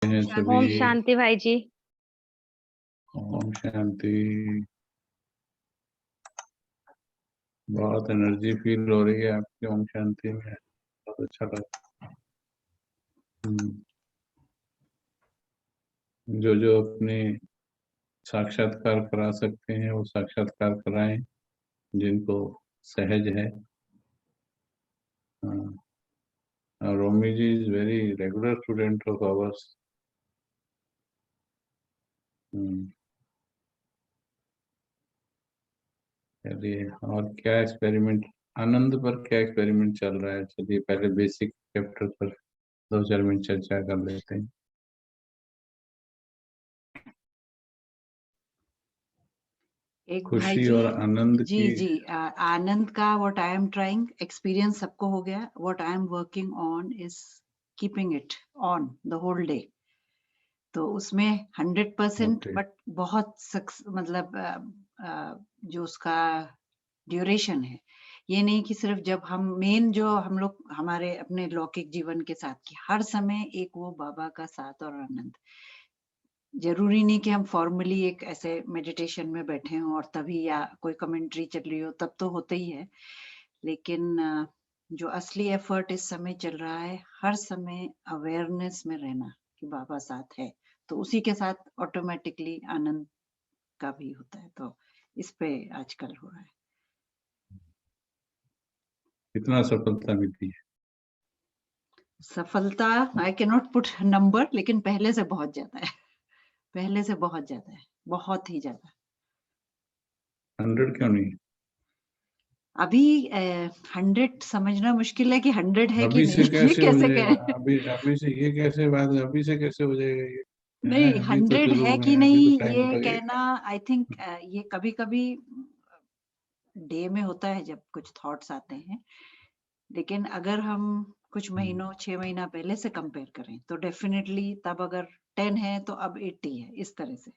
हैं सभी। ओम शांति भाई जी। ओम शांति। बहुत एनर्जी फील हो रही है आपकी ओम शांति में, बहुत अच्छा लगा। जो जो अपने साक्षात्कार करा सकते हैं वो साक्षात्कार कराएं, जिनको सहज है। Romi ji is very regular student of hours. चलिए, और क्या एक्सपेरिमेंट, आनंद पर क्या एक्सपेरिमेंट चल रहा है? चलिए पहले बेसिक चैप्टर पर 2-4 मिनट चर्चा कर लेते हैं। एक भाई खुशी जी, और आनंद जी की। जी आनंद का what I am trying experience सबको हो गया। What I am working on is keeping it on the whole day. तो उसमें 100% Okay. बट बहुत मतलब जो उसका ड्यूरेशन है, ये नहीं कि सिर्फ जब हम मेन जो हम लोग हमारे अपने लौकिक जीवन के साथ की हर समय एक वो बाबा का साथ और आनंद। जरूरी नहीं कि हम फॉर्मली एक ऐसे मेडिटेशन में बैठे हों और तभी या कोई कमेंट्री चल रही हो तब तो होता ही है, लेकिन जो असली एफर्ट इस समय चल रहा है हर समय अवेयरनेस में रहना कि बाबा साथ है, तो उसी के साथ ऑटोमेटिकली आनंद का भी होता है। तो इस पे आजकल हो रहा है। कितना सफलता मिलती है? सफलता I can not put number, लेकिन पहले से बहुत ज्यादा है। पहले से बहुत ज्यादा है, बहुत ही ज्यादा। 100 क्यों नहीं? अभी 100 समझना मुश्किल है कि 100 है कि अभी से नहीं। ये कैसे हो कैसे जाएगा? कहें? अभी से ये कैसे बात है? अभी से कैसे हो जाएगा ये? नहीं, अभी तो 100 शुरू है में कि है, अभी तो नहीं टाइम ये लगेगा। कहना आई थिंक ये कभी कभी डे में होता है जब कुछ थॉट्स आते हैं, लेकिन अगर हम कुछ महीनों 6 महीना पहले से कंपेयर करें तो डेफिनेटली तब अगर 10 है तो अब 80 है, इस तरह से।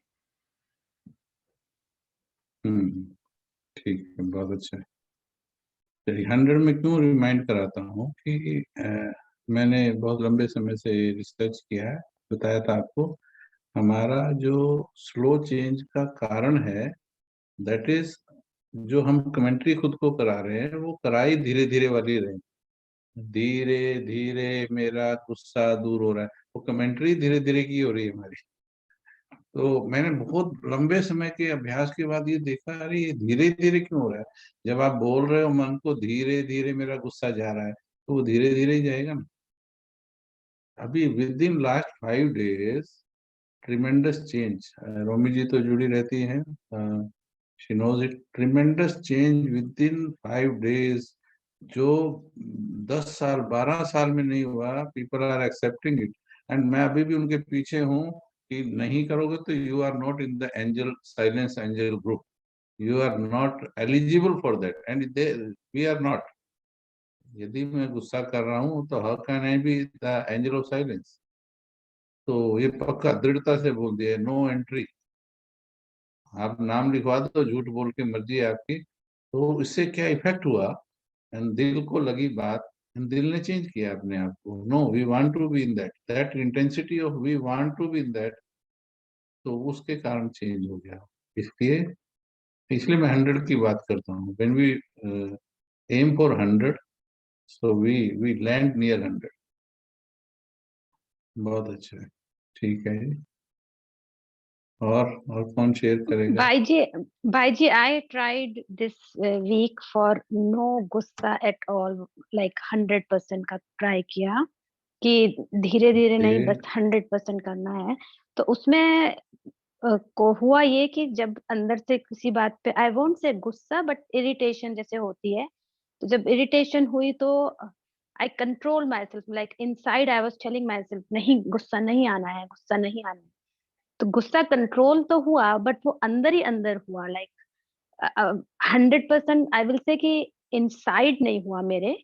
ठीक है, बहुत अच्छा है। चलिए, 100 में क्यों रिमाइंड कराता हूँ कि मैंने बहुत लंबे समय से रिसर्च किया है, बताया था आपको। हमारा जो स्लो चेंज का कारण है, दैट इज जो हम कमेंट्री खुद को करा रहे हैं वो कराई धीरे धीरे वाली रहे। धीरे धीरे मेरा गुस्सा दूर हो रहा है, वो कमेंट्री धीरे धीरे की हो रही है हमारी। तो मैंने बहुत लंबे समय के अभ्यास के बाद ये देखा, अरे ये धीरे धीरे क्यों हो रहा है? जब आप बोल रहे हो मन को धीरे धीरे मेरा गुस्सा जा रहा है, तो वो धीरे धीरे ही जाएगा ना। अभी within last 5 days tremendous change. Romi ji तो जुड़ी रहती हैं, she knows it. Tremendous change within 5 days, जो 10 साल 12 साल में नहीं हुआ। People are accepting it, and मैं अभी भी उनके पीछे हूँ कि नहीं करोगे तो you are not in the angel silence angel group, you are not eligible for that, and we are not. यदि मैं गुस्सा कर रहा हूँ तो how can I be the angel of silence? तो ये पक्का दृढ़ता से बोल दिया, नो एंट्री। आप नाम लिखवा दो, झूठ बोल के मर्जी है आपकी। तो इससे क्या इफेक्ट हुआ, एंड दिल को लगी बात, एंड दिल ने चेंज किया अपने आप को। No, we want to be in that, that intensity of we want to be in that. तो उसके कारण चेंज हो गया। इसलिए इसलिए मैं 100 की बात करता हूँ। When we am for 100, so we land near 100। बहुत अच्छा है, ठीक है। और कौन शेयर करेगा? भाई जी I tried this week for no गुस्सा एट ऑल, लाइक 100% का ट्राई किया कि धीरे धीरे नहीं, बस 100% करना है। तो उसमें को हुआ ये कि जब अंदर से किसी बात पे, आई वोंट से गुस्सा बट इरिटेशन जैसे होती है, तो जब इरिटेशन हुई तो आई control my self, like inside I was telling my self नहीं, गुस्सा नहीं आना है, गुस्सा नहीं आना है। तो गुस्सा कंट्रोल तो हुआ बट वो अंदर ही अंदर हुआ, लाइक 100% आई विल से कि इनसाइड नहीं हुआ मेरे,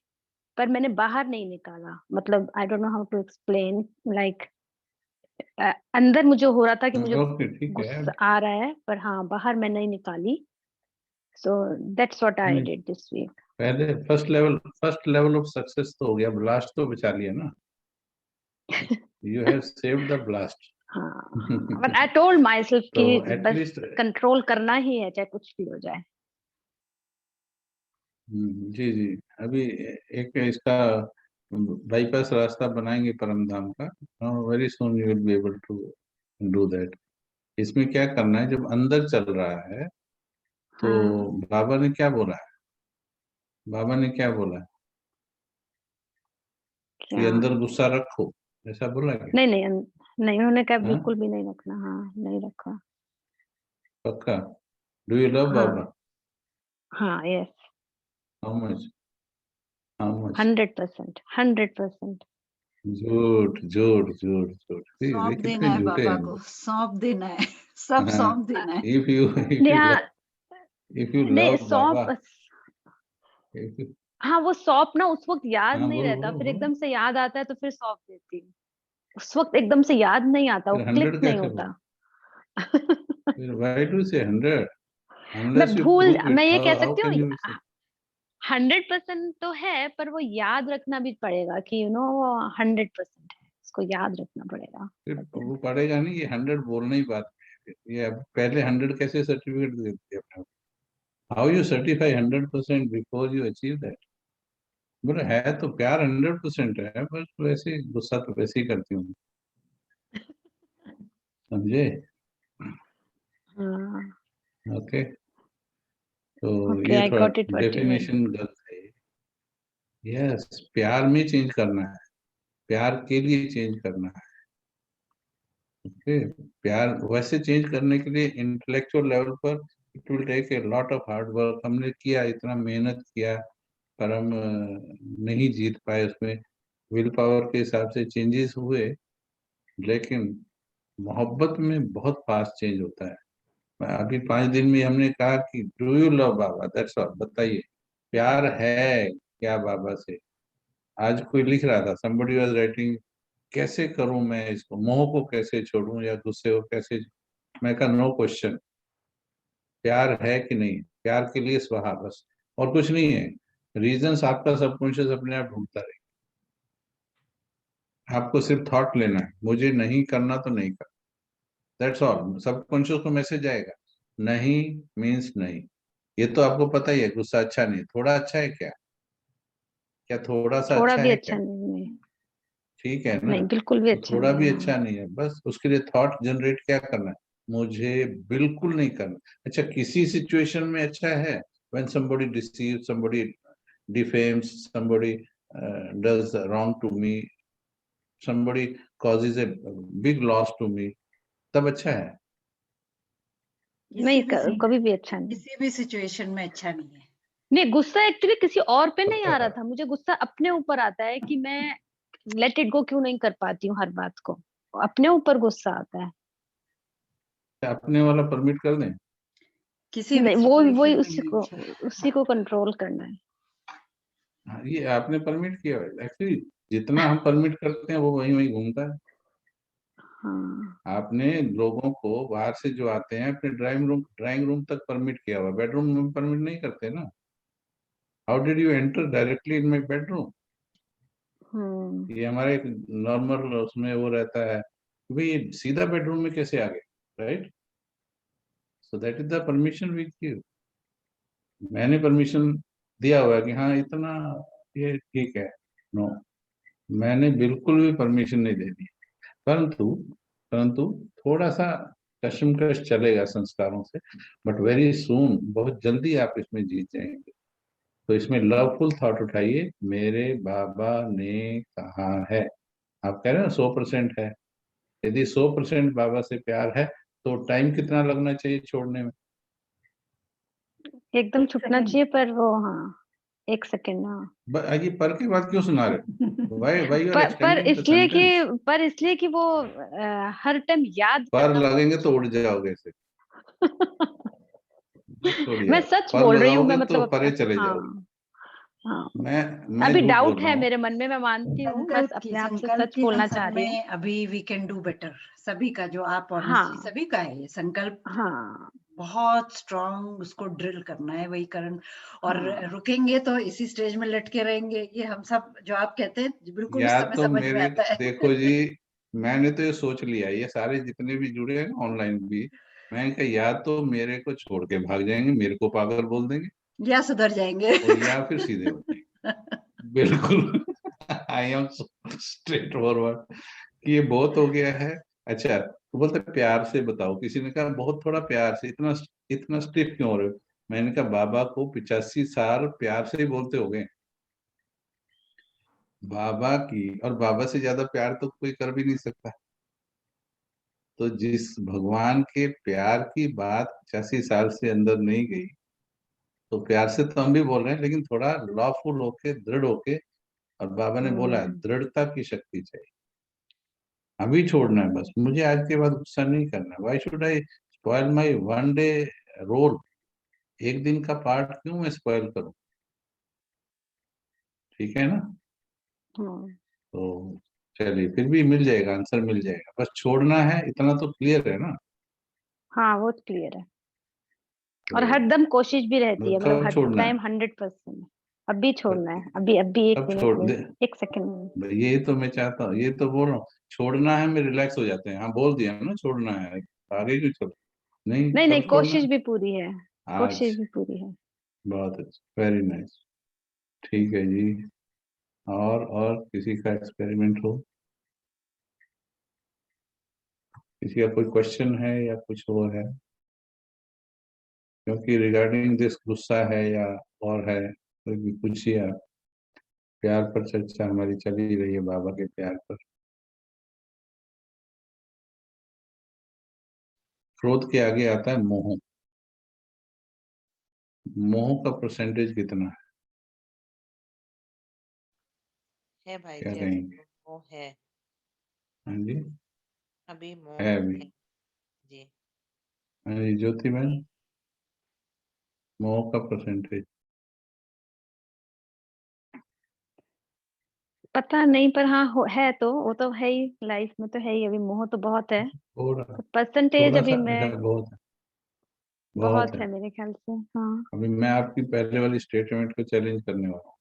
पर मैंने बाहर नहीं निकाला। मतलब I don't know how to explain, like अंदर मुझे हो रहा था कि मुझे ओके, ठीक है। गुस्सा आ रहा है, पर हाँ बाहर मैं नहीं निकाली। So that's what I did this week. पहले फर्स्ट लेवल ऑफ सक्सेस तो हो गया, लास्ट तो बचा लिया ना। You have saved the blast. हाँ, but I told myself तो कि at बस least कंट्रोल करना ही है, चाहे कुछ भी हो जाए। जी जी, अभी एक इसका बाईपास रास्ता बनाएंगे परमधाम का, very soon you will be able to do that. इसमें क्या करना है, जब अंदर चल रहा है तो हाँ, बाबा ने क्या बोला है, बाबा ने क्या बोला है कि क्या? अंदर गुस्सा रखो, ऐसा बोला क्या? नहीं नहीं नहीं, उन्होंने कहा हाँ, बिल्कुल भी नहीं रखना। हाँ, नहीं रखा। पक्का? डू यू लव हाँ बाबा? हाँ, yes, how much? How much? 100%, 100%। झूठ झूठ झूठ झूठ, सौंप देखिए देना कितने है झूठे बाबा हैं को, लोग। सौंप देना है, सब हाँ, सौंप देना है। इफ यू हाँ, इफ यू नहीं लव बाबा, सौंप। if you, हाँ, वो सौंप ना उस वक्त याद हाँ नहीं बोलो रहता, बोलो फिर बोलो, एकदम से याद आता है तो फिर सौंप देती हूँ। उस वक्त एकदम से याद नहीं आता, वो फिर क्लिक 100 नहीं कैसे होता। बोलो? फिर why do you say 100 unless you prove मैं it? ये कह How सकती can हूँ, you say? 100% तो है, पर वो याद रखना भी पड़ेगा कि वो 100% है, उसको याद रखना पड़ेगा। फिर वो पड़ेगा नहीं, ये 100 बोलना ही बात है। ये अब पहले 100 कैसे सर्टिफिकेट दे दिया अपने? How you certify 100% before you achieve that? बोले है तो प्यार 100% है, बस वैसे गुस्सा तो वैसे ही करती हूँ, समझे? हाँ, ओके, तो ओके, ये आई थोड़ा got it what you mean. Definition गलत है। यस, प्यार में चेंज करना है, प्यार के लिए चेंज करना है। ओके, प्यार वैसे चेंज करने के लिए इंटेलेक्चुअल लेवल पर it will take a lot of hard work. हमने किया, इतना मेहनत किया, पर हम नहीं जीत पाए उसमें। विल पावर के हिसाब से चेंजेस हुए, लेकिन मोहब्बत में बहुत फास्ट चेंज होता है। अभी 5 दिन में हमने कहा कि do you love Baba, that's all, बताइए प्यार है क्या बाबा से। आज कोई लिख रहा था, somebody was writing, कैसे करूं मैं इसको, मोह को कैसे छोड़ूं या गुस्से को कैसे। मैं कहा नो क्वेश्चन, प्यार है कि नहीं, प्यार के लिए स्वाहा बस, और कुछ नहीं है। रीजंस आपका सबकॉन्शियस अपने आप ढूंढता रहेगा, आपको सिर्फ थॉट लेना है, मुझे नहीं करना तो नहीं करना, दैट्स ऑल। सबकॉन्शियस को मैसेज आएगा, नहीं मीन्स नहीं। ये तो आपको पता ही है, गुस्सा अच्छा नहीं, थोड़ा अच्छा है क्या? क्या थोड़ा सा थोड़ा अच्छा भी है अच्छा क्या? नहीं, नहीं, ठीक है ना? नहीं, बिल्कुल भी तो अच्छा थोड़ा नहीं भी है। अच्छा हाँ, नहीं है, बस उसके लिए थॉट जनरेट क्या करना है, मुझे बिल्कुल नहीं करना। अच्छा, किसी सिचुएशन में अच्छा है, when somebody deceives, somebody defames, somebody does wrong to me, somebody causes a big loss to me, तब अच्छा है। किसी नहीं, भी कभी भी अच्छा नहीं। किसी भी सिचुएशन में अच्छा नहीं है। नहीं, गुस्सा एक्चुअली किसी और पे नहीं आ रहा पक्का, था, मुझे गुस्सा अपने ऊपर आता है कि मैं लेट इट गो क्यों नहीं कर पाती हूँ हर बात को। अपने ऊपर गुस्सा आता है। अपने वाला परमिट कर दें। किसी भी नहीं, वो वही सिचुएशन में नहीं अच्छा। उसी को कंट्रोल करना है। हाँ, ये आपने परमिट किया है एक्चुअली, जितना हम परमिट करते हैं वो वहीं वहीं घूमता है। हाँ, आपने लोगों को बाहर से जो आते हैं अपने ड्राइंग रूम तक परमिट किया हुआ, बेडरूम में परमिट नहीं करते ना। How did you enter directly in my bedroom? Hmm, ये हमारा एक नॉर्मल उसमें वो रहता है कि भाई ये सीधा बेडरूम में कैसे आ गए, right? So that is the permission which you, मैंने परमिशन दिया हुआ है कि हाँ इतना ये ठीक है। नो, मैंने बिल्कुल भी परमिशन नहीं दे दी। परंतु परंतु थोड़ा सा कशमकश चलेगा संस्कारों से, बट वेरी सून, बहुत जल्दी आप इसमें जीत जाएंगे। तो इसमें लवफुल थॉट उठाइए, मेरे बाबा ने कहा है। आप कह रहे हैं 100% है, यदि 100% बाबा से प्यार है तो टाइम कितना लगना चाहिए छोड़ने में? एकदम छुपना चाहिए, पर वो हाँ, 1 सेकेंड। हाँ, ये पर की बात क्यों सुना रहे? वाई यू आर पर एक्सटेंडिंग द इसलिए कि सेंटेंस? वो हर टाइम याद पर करना बहुत लगेंगे तो अच्छा उड़ जाओगे ऐसे, है। मत छोड़िए मैं आप, सच पर बोल रही हूँ, मैं लगाओगे तो मतलब परे चले जाओगे। हाँ, हाँ, मैं अभी झूठ बोल डाउट रहा है हूँ। मेरे मन में, मैं मानती हूँ, बस अपने आप से संकल्प सच की हम बोलना चाह सब रही हूँ। में अभी वी कैन डू बेटर, सभी का जो आप और निश्चित हाँ, सभी का है ये संकल्प, हाँ, बहुत स्ट्रांग उसको ड्रिल करना है वही कारण। और हाँ, रुकेंगे तो इसी स्टेज में लटके रहेंगे, ये हम सब जो आप कहते हैं बिल्कुल या उस समय तो समझ में मेरे, आता है। देखो जी, मैंने तो ये सोच लिया, ये सारे जितने भी जुड़े हैं ऑनलाइन भी, मैंने कहा या तो मेरे को छोड़ के भाग जाएंगे, मेरे को पागल बोल देंगे, या सुधर जाएंगे। और या फिर सीधे हो जाएंगे। बिल्कुल। आई एम स्ट्रेट फॉरवर्ड कि ये बहुत हो गया है। अच्छा, तो बोलते प्यार से बताओ, किसी ने कहा बहुत थोड़ा प्यार से, इतना इतना स्टिफ क्यों हो रहे हो? मैंने कहा बाबा को 85 साल प्यार से ही बोलते हो गए। बाबा की, और बाबा से ज्यादा प्यार तो कोई कर भी नहीं सकता। तो जिस भगवान के प्यार की बात 85 साल से अंदर नहीं गई, तो प्यार से तो हम भी बोल रहे हैं, लेकिन थोड़ा लॉफुल होके, दृढ़ होके। और बाबा ने बोला है दृढ़ता की शक्ति चाहिए। अभी छोड़ना है बस, मुझे आज के बाद गुस्सा नहीं करना। Why should I spoil my one day role? एक दिन का पार्ट क्यों मैं स्पॉइल करूं? ठीक है ना? तो चलिए, फिर भी मिल जाएगा, आंसर मिल जाएगा, बस छोड़ना है, इतना तो क्लियर है ना? हाँ वो क्लियर है। और तो हरदम कोशिश भी रहती है, मतलब कब हर छोड़ना है? टाइम 100%। अभी छोड़ना है, अभी अभी एक कब मिनट छोड़ में, दे? 1 सेकंड में। ये तो मैं चाहता हूँ, ये तो बोल रहा हूँ, छोड़ना है में रिलैक्स हो जाते हैं। हाँ बोल दिया ना छोड़ना है, आगे क्यों चलो? नहीं, नहीं नहीं, कब छोड़ना कोशिश है? भी पूरी है। आज। कोशिश भी पूरी है। बहुत अच्छा, वेरी नाइस। ठीक है जी। और किसी का एक्सपेरिमेंट हो, किसी का कोई क्वेश्चन है या कुछ और है? क्योंकि रिगार्डिंग दिस गुस्सा है या और है, कोई भी पूछिए आप। प्यार पर चर्चा हमारी चल ही रही है, बाबा के प्यार पर। क्रोध के आगे आता है मोह। मोह का परसेंटेज कितना है भाई क्या जी, अभी कहेंगे? तो वो है, हाँ जी, अभी है मोह अभी। है जी। हाँ जी, ज्योति मैम, मोह का परसेंटेज। पता नहीं, पर हाँ है तो, वो तो है ही, लाइफ में तो है ही, अभी मोह तो बहुत है। थोड़ा, तो परसेंटेज थोड़ा अभी सा मैं, है, बहुत है, बहुत बहुत है। है मेरे ख्याल से। हाँ। अभी मैं आपकी पहले वाली स्टेटमेंट को चैलेंज करने वाला हूँ।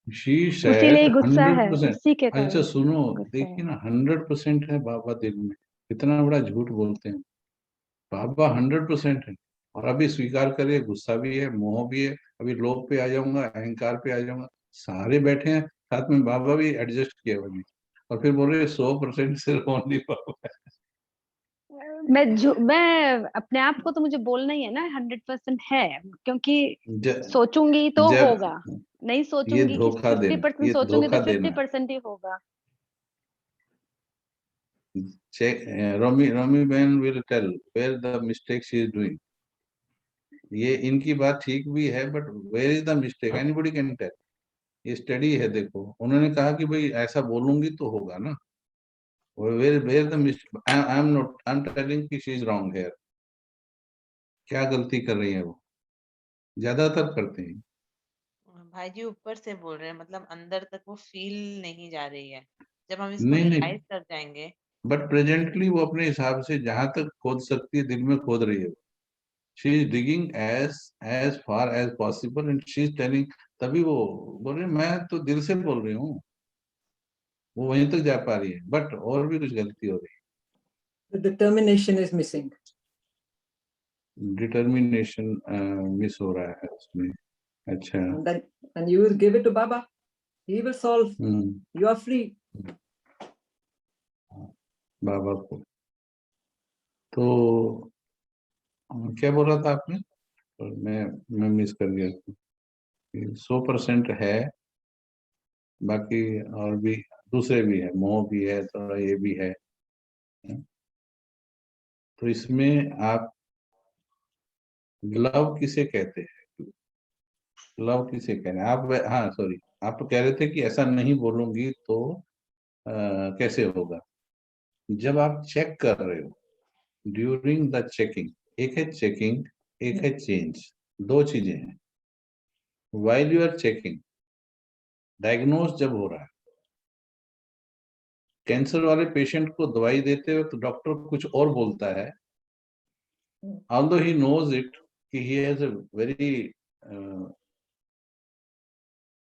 शी उसीलिए सेड ही गुस्सा है, 100%। उसी के अच्छा कारण सुनो, गुस्सा देखिए है। ना, 100% है बाबा दिल में। इतना बड़ा झूठ बोलते हैं। बाबा 100% है। और अभी स्वीकार करिए, गुस्सा भी है, मोह भी है, अभी लोभ पे आ जाऊंगा, अहंकार पे आ जाऊंगा, सारे बैठे हैं साथ में। बाबा भी एडजस्ट किए हुए हैं। और फिर बोल रहे 100% सिर्फ ओनली बाबा मैं अपने आप को तो मुझे बोलना ही है ना, 100% है, क्योंकि है। ज, सोचूंगी तो जब होगा। नहीं ये सोचूंगी कि धोखा 50% देना, ये सोचूंगी तो धोखा देना 50% ही होगा। है। चेक, रोमी रोमी बहन will tell where the mistake she is doing. ये इनकी बात ठीक भी है, but where is the mistake, anybody can tell. ये स्टडी है, देखो उन्होंने कहा कि भाई ऐसा बोलूंगी तो होगा ना। Where the mistake, I am not, I am telling कि शी इज रॉन्ग हेयर। क्या गलती कर रही है वो? ज्यादातर करते हैं। भाई जी ऊपर से बोल रहे हैं, मतलब अंदर तक वो फील नहीं जा रही है। जब हम इसको नहीं नहीं, रियलाइज कर जाएंगे। बट प्रेजेंटली वो अपने हिसाब से जहां तक खोद सकती है, दिल में खोद रही है। She is digging as far as possible and she is telling. तभी वो बोल रही है, मैं तो दिल से बोल रही हूँ। वो वहीं तक जा पा रही है, बट और भी कुछ गलती हो रही The determination is missing. है, डिटर्मिनेशन मिस हो रहा है उसमें। अच्छा। And you will give it to Baba. He will solve. Hmm, You are free. बाबा को। तो क्या बोला था आपने? और मैं मिस कर गया। 100% है, बाकी और भी दूसरे भी है, मोह भी है, थोड़ा ये भी है। तो इसमें आप लव किसे कहते हैं? लव किसे कहते हैं आप? हाँ सॉरी, आप तो कह रहे थे कि ऐसा नहीं बोलूंगी तो कैसे होगा? जब आप चेक कर रहे हो, ड्यूरिंग द चेकिंग, एक है चेकिंग, एक है चेंज, दो चीजें हैं। While you are checking, diagnose जब हो रहा है, कैंसर वाले पेशेंट को दवाई देते वक्त डॉक्टर कुछ और बोलता है, although he knows it कि he has a very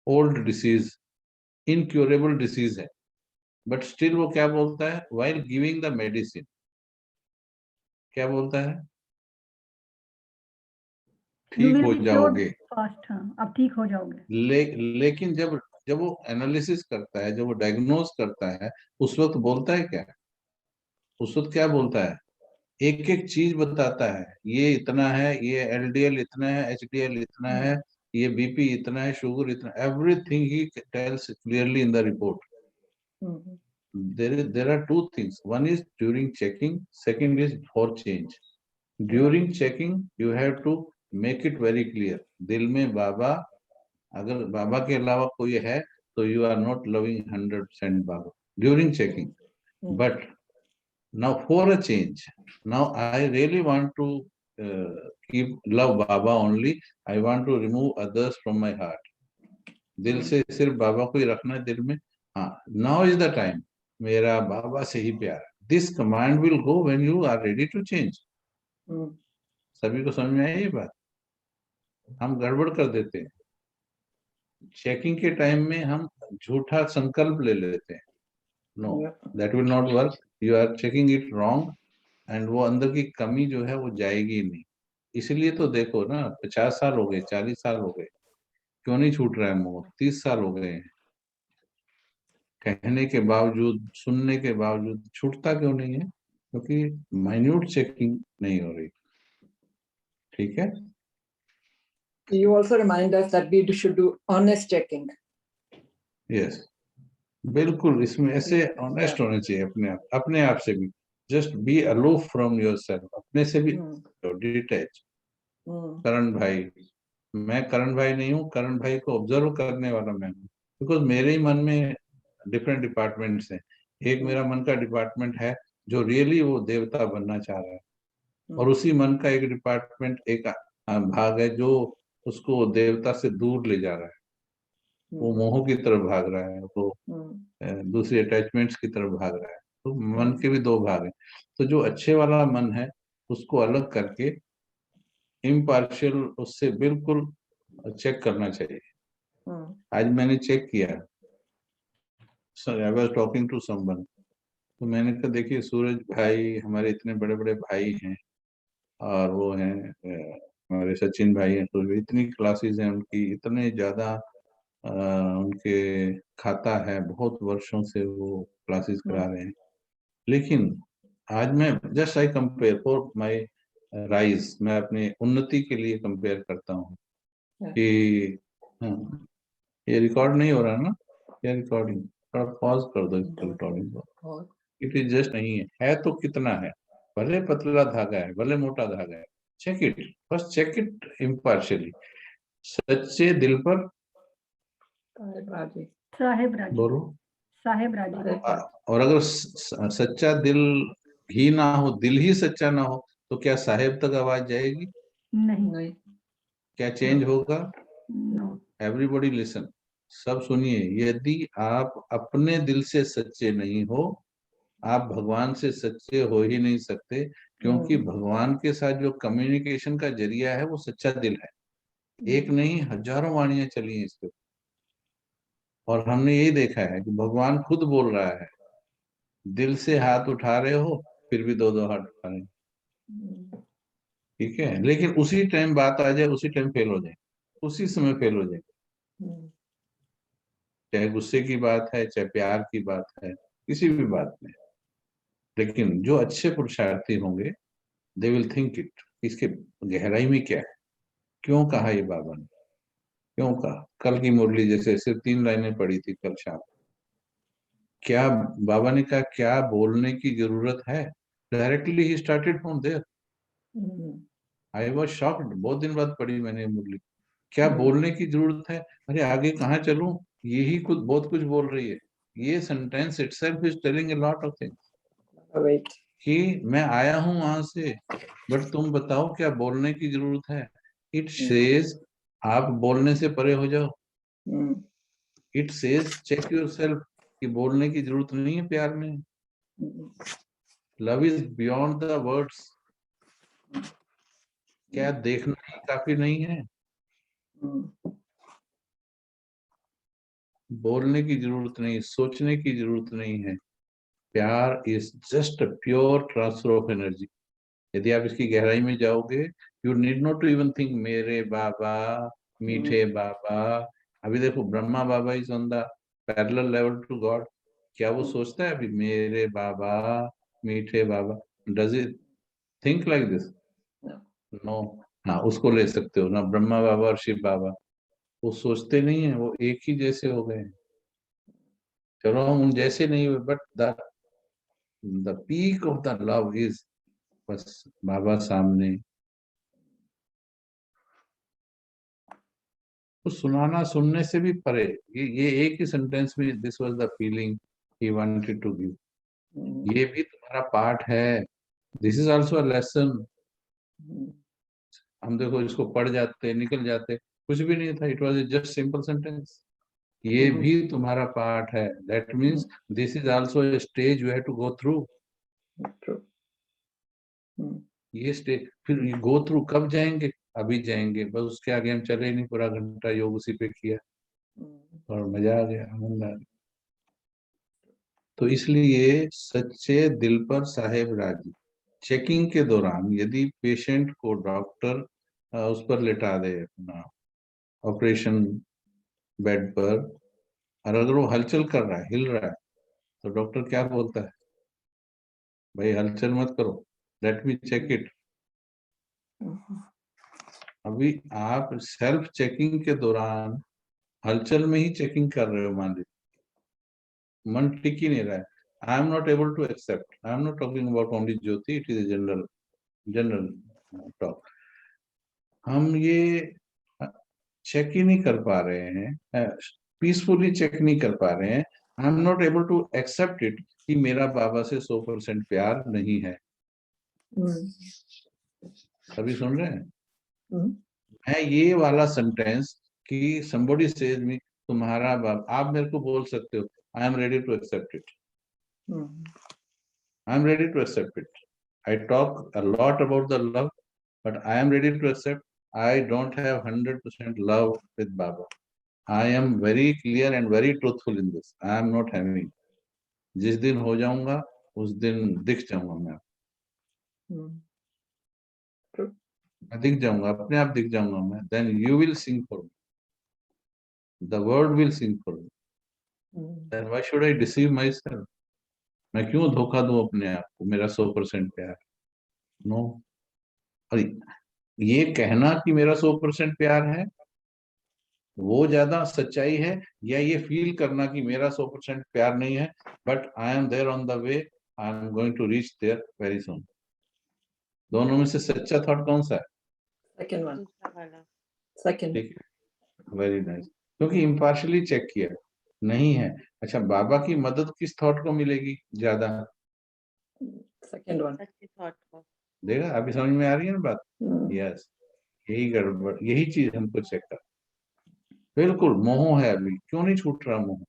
old disease, incurable disease है, बट स्टिल वो क्या बोलता है while गिविंग द मेडिसिन, क्या बोलता है? यू ठीक विल हो बी जाओगे। फास्ट, हाँ अब ठीक हो जाओगे। लेकिन जब जब वो एनालिसिस करता है, जब वो डायग्नोज करता है, उस वक्त बोलता है क्या? उस वक्त क्या बोलता है? एक एक चीज बताता है, ये इतना है, ये एलडीएल इतना है, एचडीएल इतना है, ये बीपी इतना है, शुगर इतना, everything he tells clearly in the report. There are two things. One is during checking, second is for change. During checking you have to make it very clear. दिल में बाबा, अगर बाबा के अलावा कोई है तो you are not loving 100% Baba during checking. But now for a change, now I really want to keep love Baba only. I want to remove others from my heart. दिल से सिर्फ बाबा को ही रखना है दिल में. हाँ, now is the time. मेरा बाबा से ही प्यार. This command will go when you are ready to change. सभी को समझ में आई ये बात? हम गड़बड़ कर देते हैं. चेकिंग के टाइम में हम झूठा संकल्प ले लेते हैं. No, that will not work. You are checking it wrong and वो अंदर की कमी जो है वो जाएगी ही नहीं. इसलिए तो देखो ना, 50 साल हो गए, 40 साल हो गए, क्यों नहीं छूट रहा है मोह? 30 साल हो गए हैं, कहने के बावजूद, सुनने के बावजूद छूटता क्यों नहीं है? क्योंकि माइन्यूट चेकिंग नहीं हो रही. ठीक है. You also remind us that we should do honest checking. Yes, बिल्कुल. इसमें ऐसे ऑनेस्ट होने चाहिए अपने आप से भी. Just be aloof from yourself, अपने से भी डिटैच. करण भाई, मैं करण भाई नहीं हूँ, करण भाई को ऑब्जर्व करने वाला मैं हूँ. बिकॉज मेरे ही मन में डिफरेंट डिपार्टमेंट्स हैं. एक मेरा मन का डिपार्टमेंट है जो रियली वो देवता बनना चाह रहा है, और उसी मन का एक डिपार्टमेंट, एक भाग है जो उसको देवता से दूर ले जा रहा है. वो मोह की तरफ भाग रहा है, वो दूसरी अटैचमेंट्स की तरफ भाग रहा है. तो मन के भी दो भाग हैं. तो जो अच्छे वाला मन है उसको अलग करके इम्पार्शियल उससे बिल्कुल चेक करना चाहिए. आज मैंने चेक किया. I was talking to someone, तो मैंने कहा देखिए सूरज भाई हमारे इतने बड़े बड़े भाई हैं, और वो हैं हमारे सचिन भाई हैं, तो इतनी क्लासेस हैं उनकी, इतने ज्यादा उनके खाता है, बहुत वर्षों से वो क्लासेस करा रहे हैं. लेकिन आज मैं just I compare for my rise, मैं अपनी उन्नति के लिए कंपेयर करता हूँ कि हाँ, ये रिकॉर्ड नहीं हो रहा ना, ये रिकॉर्डिंग थोड़ा पॉज कर दो इस रिकॉर्डिंग को. इट इज जस्ट नहीं है तो कितना है, भले पतला धागा है, भले मोटा धागा है, चेक इट, बस चेक इट इम्पार्शियली, सच्चे दिल पर. साहेब राजी, बोलो. साहेब राजी. और अगर सच्चा दिल ही ना हो, दिल ही सच्चा ना हो, तो क्या साहेब तक आवाज जाएगी? नहीं. क्या चेंज होगा? नो. एवरीबॉडी लिसन, सब सुनिए. यदि आप अपने दिल से सच्चे नहीं हो, आप भगवान से सच्चे हो ही नहीं सकते, क्योंकि भगवान के साथ जो कम्युनिकेशन का जरिया है वो सच्चा दिल है. एक नहीं, हजारों वाणियां चली हैं इसके, और हमने यही देखा है कि भगवान खुद बोल रहा है. दिल से हाथ उठा रहे हो, फिर भी दो दो हाथ उठा रहे हैं. ठीक है. लेकिन उसी टाइम बात आ जाए, उसी टाइम फेल हो जाए, उसी समय फेल हो जाए. चाहे गुस्से की बात है, चाहे प्यार की बात है, किसी भी बात में. लेकिन जो अच्छे पुरुषार्थी होंगे, दे विल थिंक इट, इसके गहराई में क्या है, क्यों कहा ये बाबा ने, क्यों कहा. कल की मुरली जैसे सिर्फ 3 लाइनें पढ़ी थी कल शाम, क्या बाबा ने कहा, क्या बोलने की जरूरत है. डायरेक्टली ही started from there. I was shocked. बहुत दिन बाद पढ़ी मैंने मुरली. क्या बोलने की जरूरत है, अरे आगे कहाँ चलूं, यही कुछ बहुत कुछ बोल रही है. ये sentence itself is telling a lot of things कि मैं आया हूं वहां से, बट तुम बताओ क्या बोलने की जरूरत है. इट सेज आप बोलने से परे हो जाओ. इट सेज चेक योरसेल्फ कि बोलने की जरूरत नहीं है प्यार में. Love is beyond the words. क्या देखना ही काफी नहीं है? बोलने की जरूरत नहीं, सोचने की जरूरत नहीं है। प्यार is just pure transfer of energy. यदि आप इसकी गहराई में जाओगे, you need not to even think मेरे बाबा, मीठे बाबा। अभी देखो, Brahma Baba is on the parallel level to God. क्या वो सोचता है अभी मेरे बाबा, मीठे बाबा? Does it think like this? No. हाँ, उसको ले सकते हो ना, ब्रह्मा बाबा और शिव बाबा। वो सोचते नहीं है, वो एक ही जैसे हो गए हैं। चलो हम उन जैसे नहीं हुए, but the peak of the love is बस बाबा सामने। तो सुनाना सुनने से भी परे, ये एक ही सेंटेंस में, this was the feeling he wanted to give. ये भी तुम्हारा पार्ट है। This is also a lesson. हम देखो इसको पढ़ जाते, निकल जाते, कुछ भी नहीं था, it was just simple sentence. ये भी तुम्हारा पार्ट है। That means this is also a stage you have to go through. ये स्टेज फिर गो थ्रू कब जाएंगे? अभी जाएंगे, बस उसके आगे हम चले ही नहीं। पूरा घंटा योग उसी पे किया और मजा आ गया, आनंद आ गया। तो इसलिए सच्चे दिल पर साहेब राजी। चेकिंग के दौरान यदि पेशेंट को डॉक्टर उस पर लेटा दे, अपना ऑपरेशन बेड पर, और अगर वो हलचल कर रहा है, हिल रहा है, तो डॉक्टर क्या बोलता है? भाई हलचल मत करो, लेट मी चेक इट। अभी आप सेल्फ चेकिंग के दौरान हलचल में ही चेकिंग कर रहे हो, मान लीजिए मन टिक ही नहीं रहा है। I am not able to accept, I am not talking about only Jyoti, it is a general talk. हम ये चेक ही नहीं कर पा रहे हैं, पीसफुली चेक नहीं कर पा रहे हैं। I am not able to accept it कि मेरा बाबा से 100% प्यार नहीं है। अभी सुन रहे हैं? है ये वाला सेंटेंस कि somebody says me, तुम्हारा बाप, आप मेरे को बोल सकते हो, I am ready to accept it, I am ready to accept it. I talk a lot about the love, but I am ready to accept I don't have 100% love with Baba. I am very clear and very truthful in this. I am not having. जिस दिन हो जाऊंगा उस दिन दिख जाऊंगा मैं दिख जाऊंगा, अपने आप दिख जाऊंगा मैं। Then you will sing for me. The word will sing for me. Then why should I deceive myself? मैं क्यों धोखा दूं अपने आप को, मेरा 100% प्यार? नो। और ये कहना कि मेरा 100% प्यार है, वो ज्यादा सच्चाई है, या ये फील करना कि मेरा 100% प्यार नहीं है, but I am there on the way, I am going to reach there very soon. दोनों में से सच्चा थॉट कौन सा है? Second one. दूसरा वाला। Second. ठीक है, वेरी नाइस। क्योंकि इम्पार्शली चेक किया नहीं है। अच्छा, बाबा की मदद किस थॉट को मिलेगी ज्यादा? Second one. सच्ची थॉट को। देखा, अभी समझ में आ रही है ना बात? यस, यही गड़बड़, यही चीज हमको चेक कर। बिल्कुल मोह है। अभी क्यों नहीं छूट रहा मोह?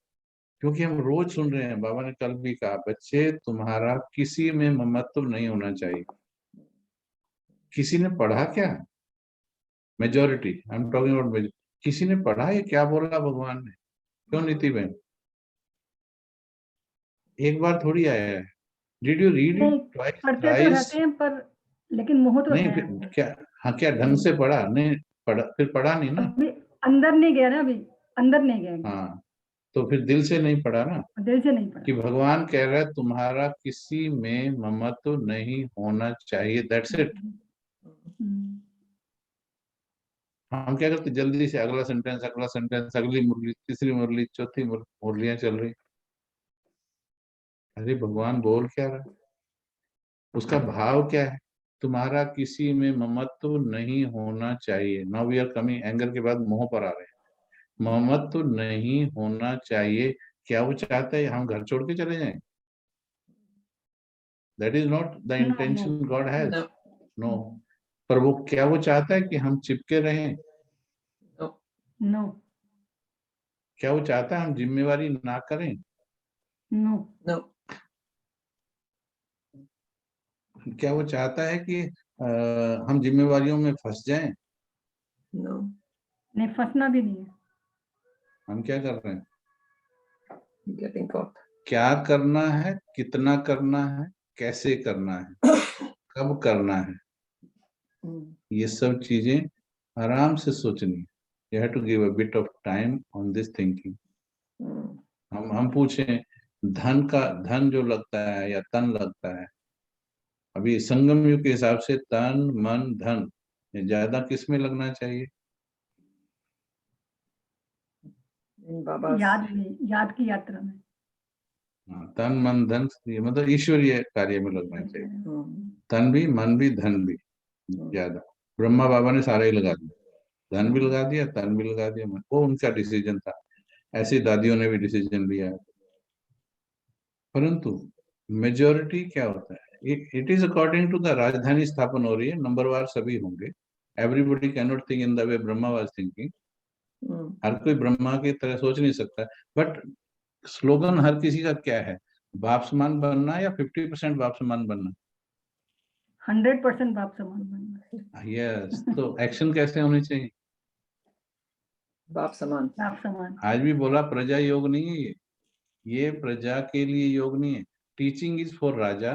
क्योंकि हम रोज सुन रहे हैं, बाबा ने कल भी कहा, बच्चे तुम्हारा किसी में ममत्व नहीं होना चाहिए। किसी ने पढ़ा क्या? Majority, I am talking about majority. किसी ने पढ़ा ये क्या बोला भगवान ने? क्यों नीति बहन? एक बार थोड़ी आया है। डिड यू रीड नहीं, इट ट्वाइस पढ़ते तो थ्राइस? रहते हैं पर लेकिन मोह तो नहीं, है। फिर क्या? हाँ, क्या ढंग से पढ़ा? नहीं पढ़ा, फिर पढ़ा नहीं ना। अभी अंदर नहीं गया ना, अभी अंदर नहीं गया, हाँ, तो फिर दिल से नहीं पढ़ा ना, दिल से नहीं पढ़ा। कि भगवान कह रहा है तुम्हारा किसी में ममत्व नहीं होना चाहिए। That's it. हम क्या करते, जल्दी से अगला सेंटेंस, अगला सेंटेंस, अगली मुरली, तीसरी मुरली, चौथी मुरलियां चल रही। अरे भगवान बोल क्या रहा है, उसका भाव क्या है? तुम्हारा किसी में ममत्व नहीं होना चाहिए। Now we are coming, anger के बाद मोह पर आ रहे हैं। ममत्व नहीं होना चाहिए। क्या वो चाहता है हम घर छोड़ के चले जाएं? That is not the intention God has. No. पर वो क्या वो चाहता है कि हम चिपके रहें? नो क्या वो चाहता है हम जिम्मेवारी ना करें? No No. क्या वो चाहता है कि हम जिम्मेवारियों में फंस जाएं? No. नहीं, फंसना भी नहीं है। हम क्या कर रहे हैं? getting caught. क्या करना है, कितना करना है, कैसे करना है, कब करना है, ये सब चीजें आराम से सोचनी है. You have to give a bit of time on this thinking. हम पूछें धन जो लगता है या तन लगता है, अभी संगम युग के हिसाब से तन मन धन ये ज्यादा किस में लगना चाहिए? In Baba's याद की यात्रा में। तन मन धन ये मतलब ईश्वरीय कार्य में लगना चाहिए. तन भी मन भी धन भी ज्यादा. ब्रह्मा बाबा ने सारा ही लगा दिया, धन भी लगा दिया, तन भी लगा दिया, वो उनका डिसीजन था. ऐसी दादियों ने भी डिसीजन लिया है. परंतु मेजोरिटी क्या होता है, it is according to the राजधानी स्थापन हो रही है, नंबरवार सभी होंगे. Everybody can not think in the way Brahma was thinking. हर कोई ब्रह्मा की तरह सोच नहीं सकता. बट स्लोगन हर किसी का क्या है, बाप समान बनना या 50% बाप समान बनना? 100% बाप समान बनना। यस. तो एक्शन कैसे होनी चाहिए? बाप समान. बाप समान। आज भी बोला प्रजा योग नहीं है ये प्रजा के लिए योग नहीं है. टीचिंग इज फॉर राजा.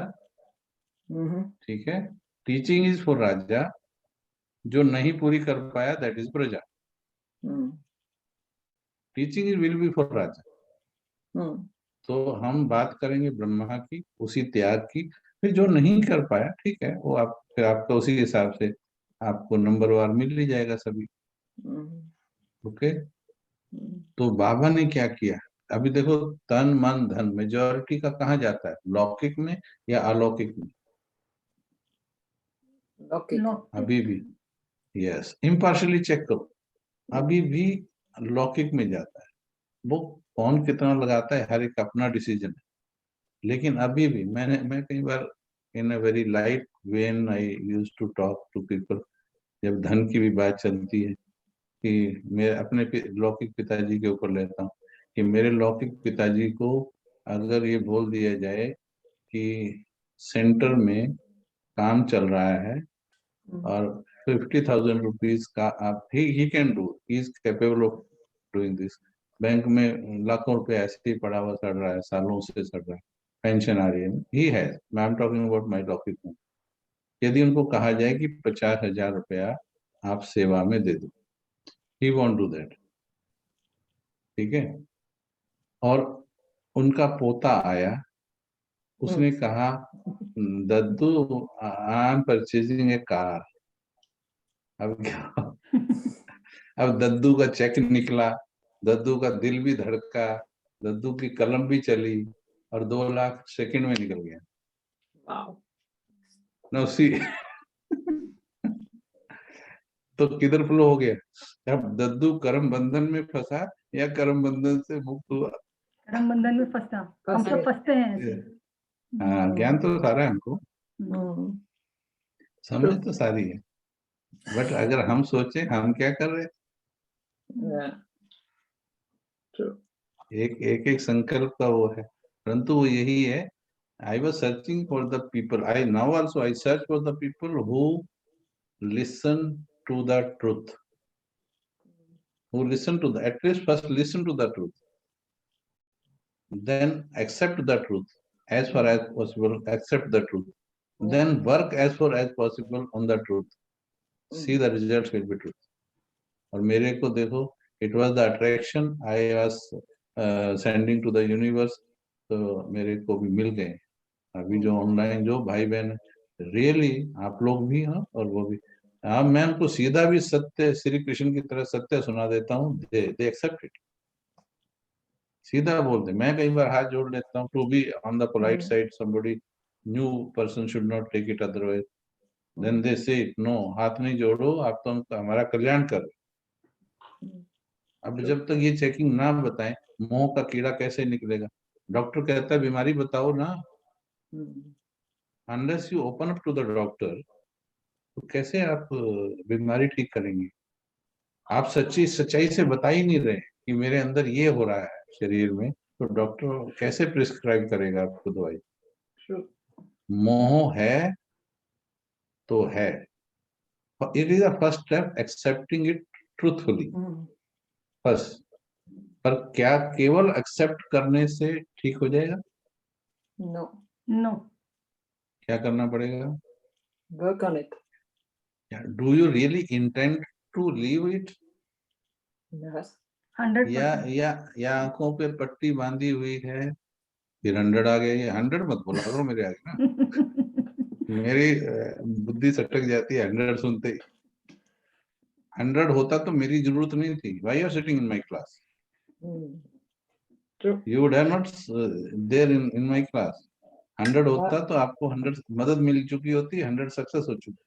ठीक है, टीचिंग इज फॉर राजा. जो नहीं पूरी कर पाया दैट इज प्रजा. Teaching is will be for राजा. तो हम बात करेंगे ब्रह्मा की, उसी त्याग की. फिर जो नहीं कर पाया ठीक है, वो आप फिर आपका उसी हिसाब से आपको नंबरवार मिल ही जाएगा सभी. ओके. तो बाबा ने क्या किया, अभी देखो तन मन धन मेजोरिटी का कहाँ जाता है, लौकिक में या अलौकिक में? अभी भी यस, इम्पार्शली चेक करो, अभी भी लौकिक में जाता है. वो कौन कितना लगाता है हर एक अपना डिसीजन है. लेकिन अभी भी मैं कई बार in a very light when I use to talk to people, जब धन की भी बात चलती है, कि मैं अपने लौकिक पिताजी के ऊपर लेता हूँ, कि मेरे लौकिक पिताजी को अगर ये बोल दिया जाए कि सेंटर में काम चल रहा है और 50,000 रुपीज का आप he can do, he is capable of doing this. Bank में लाखों रुपए ऐसे ही पड़ा हुआ सड़ रहा है, सालों से सड़ रहा है, पेंशन आ रही है, ही है. I am talking about my लौकिक में. यदि उनको कहा जाए कि 50,000 रुपया आप सेवा में दे दो, ही वॉन्ट डू दैट. ठीक है. और उनका पोता आया, उसने कहा दद्दू I am purchasing a car. अब क्या अब दद्दू का चेक निकला, दद्दू का दिल भी धड़का, दद्दू की कलम भी चली और 2 लाख सेकंड में निकल गया. ना उसी तो किधर फ्लो हो गया? अब दद्दू कर्म बंधन में फंसा या कर्म बंधन से मुक्त हुआ? कर्म बंधन में फंसा. हम सब फंसते हैं ऐसे. हाँ, ज्ञान तो सारा है हमको, समझ तो सारी है, बट अगर हम सोचे हम क्या कर रहे हैं, एक संकल्प का वो है. परंतु वो यही है, I was searching for the people, I now also I search for the people who listen to the truth, who listen to the, at least first listen to the truth, then accept the truth as far as possible, accept the truth, then work as far as possible on the truth, see the results will be truth. और मेरे को देखो, it was the attraction I was sending to the universe, तो मेरे को भी मिल गए. अभी जो ऑनलाइन जो भाई बहन रियली आप लोग भी हैं और वो भी, हाँ, मैं उनको सीधा भी सत्य श्री कृष्ण की तरह सत्य सुना देता हूँ, दे एक्सेप्ट इट, सीधा बोल दे. मैं कई बार हाथ जोड़ लेता हूँ to be on the polite side, somebody new person should not take it otherwise, then they say no, हाथ नहीं जोड़ो, आप तो हमारा कल्याण कर. अब जब तक ये चेकिंग ना बताएं, मोह का कीड़ा कैसे निकलेगा? डॉक्टर कहता है बीमारी बताओ ना, unless you open up to the doctor, तो कैसे आप बीमारी ठीक करेंगे? आप सच्चाई से बता ही नहीं रहे कि मेरे अंदर ये हो रहा है शरीर में, तो डॉक्टर कैसे प्रिस्क्राइब करेगा आपको दवाई? मोह है तो है. It is the first step, accepting it truthfully. पर क्या केवल एक्सेप्ट करने से ठीक हो जाएगा? No. नो क्या करना पड़ेगा? Work on it. Do you really intend to leave it? Yes. 100%. या आंखों पे पट्टी बांधी हुई है, फिर 100 आ गया? ये 100 मत बोला करो मेरे आगे ना, मेरी बुद्धि सटक जाती है 100 सुनते ही। 100 होता तो मेरी जरूरत नहीं थी। Why you are sitting in my class? True. You would have not there in my class. 100 होता तो आपको 100 मदद मिल चुकी होती, 100 सक्सेस हो चुकी।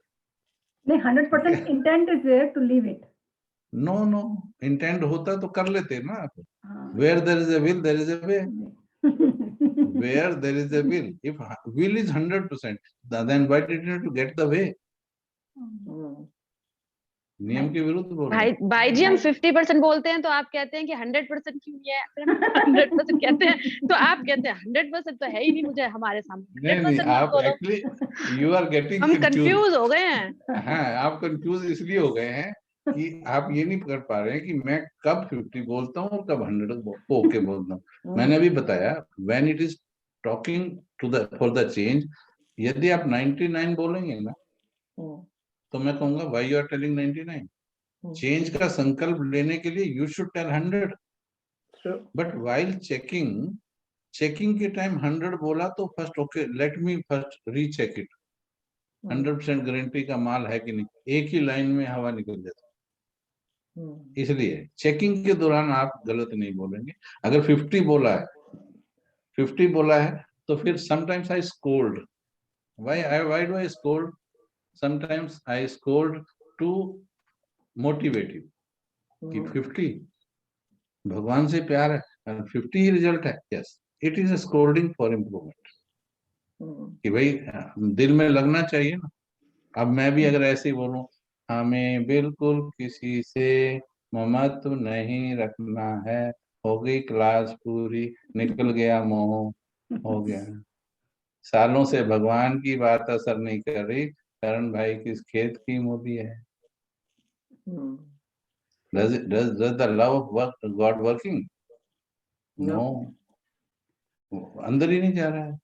नहीं 100% intent is there to leave it. No no, intent होता तो कर लेते ना आप। हाँ. Where there is a will there is a way. Where there is a will, if will is 100%, then why did you need to get the way? नियम के विरुद्ध बोल रहे हैं। भाई जी हम 50% बोलते हैं तो आप कहते हैं कि 100% क्यों नहीं है? फिर हम 100% कहते हैं तो आप कहते हैं 100% तो है ही नहीं मुझे हमारे सामने। नहीं नहीं, 100% मत आप बोलो। एक्चुअली यू आर गेटिंग हम कंफ्यूज। कंफ्यूज हो गए हैं। हाँ, आप कंफ्यूज इसलिए हो गए हैं कि आप ये नहीं कर पा रहे हैं कि मैं कब 50 बोलता हूँ और कब 100 ओके बोलता हूँ। मैंने अभी बताया, when it is talking to the for the change, यदि आप 99 बोलेंगे ना तो मैं कहूंगा why you are telling 99? Change का संकल्प लेने के लिए you should tell 100। But while checking के टाइम 100 बोला तो first okay, let me first recheck it. 100% guarantee का माल है कि नहीं? एक ही लाइन में हवा निकल जाती। इसलिए चेकिंग के दौरान आप गलत नहीं बोलेंगे। अगर 50 बोला है तो फिर sometimes I scold. Why do I scold? Sometimes I scold to motivate you कि 50 भगवान से प्यार है और 50 ही रिजल्ट है। Yes, it is a scolding for improvement कि भाई दिल में लगना चाहिए ना। अब मैं भी अगर ऐसे ही बोलूं, हमें बिल्कुल किसी से ममत्व नहीं रखना है, हो गई क्लास पूरी, निकल गया मोह, हो गया। सालों से भगवान की बात असर नहीं कर रही, करण भाई किस खेत की मूली है। Does the love of God working? No. अंदर ही नहीं जा रहा है।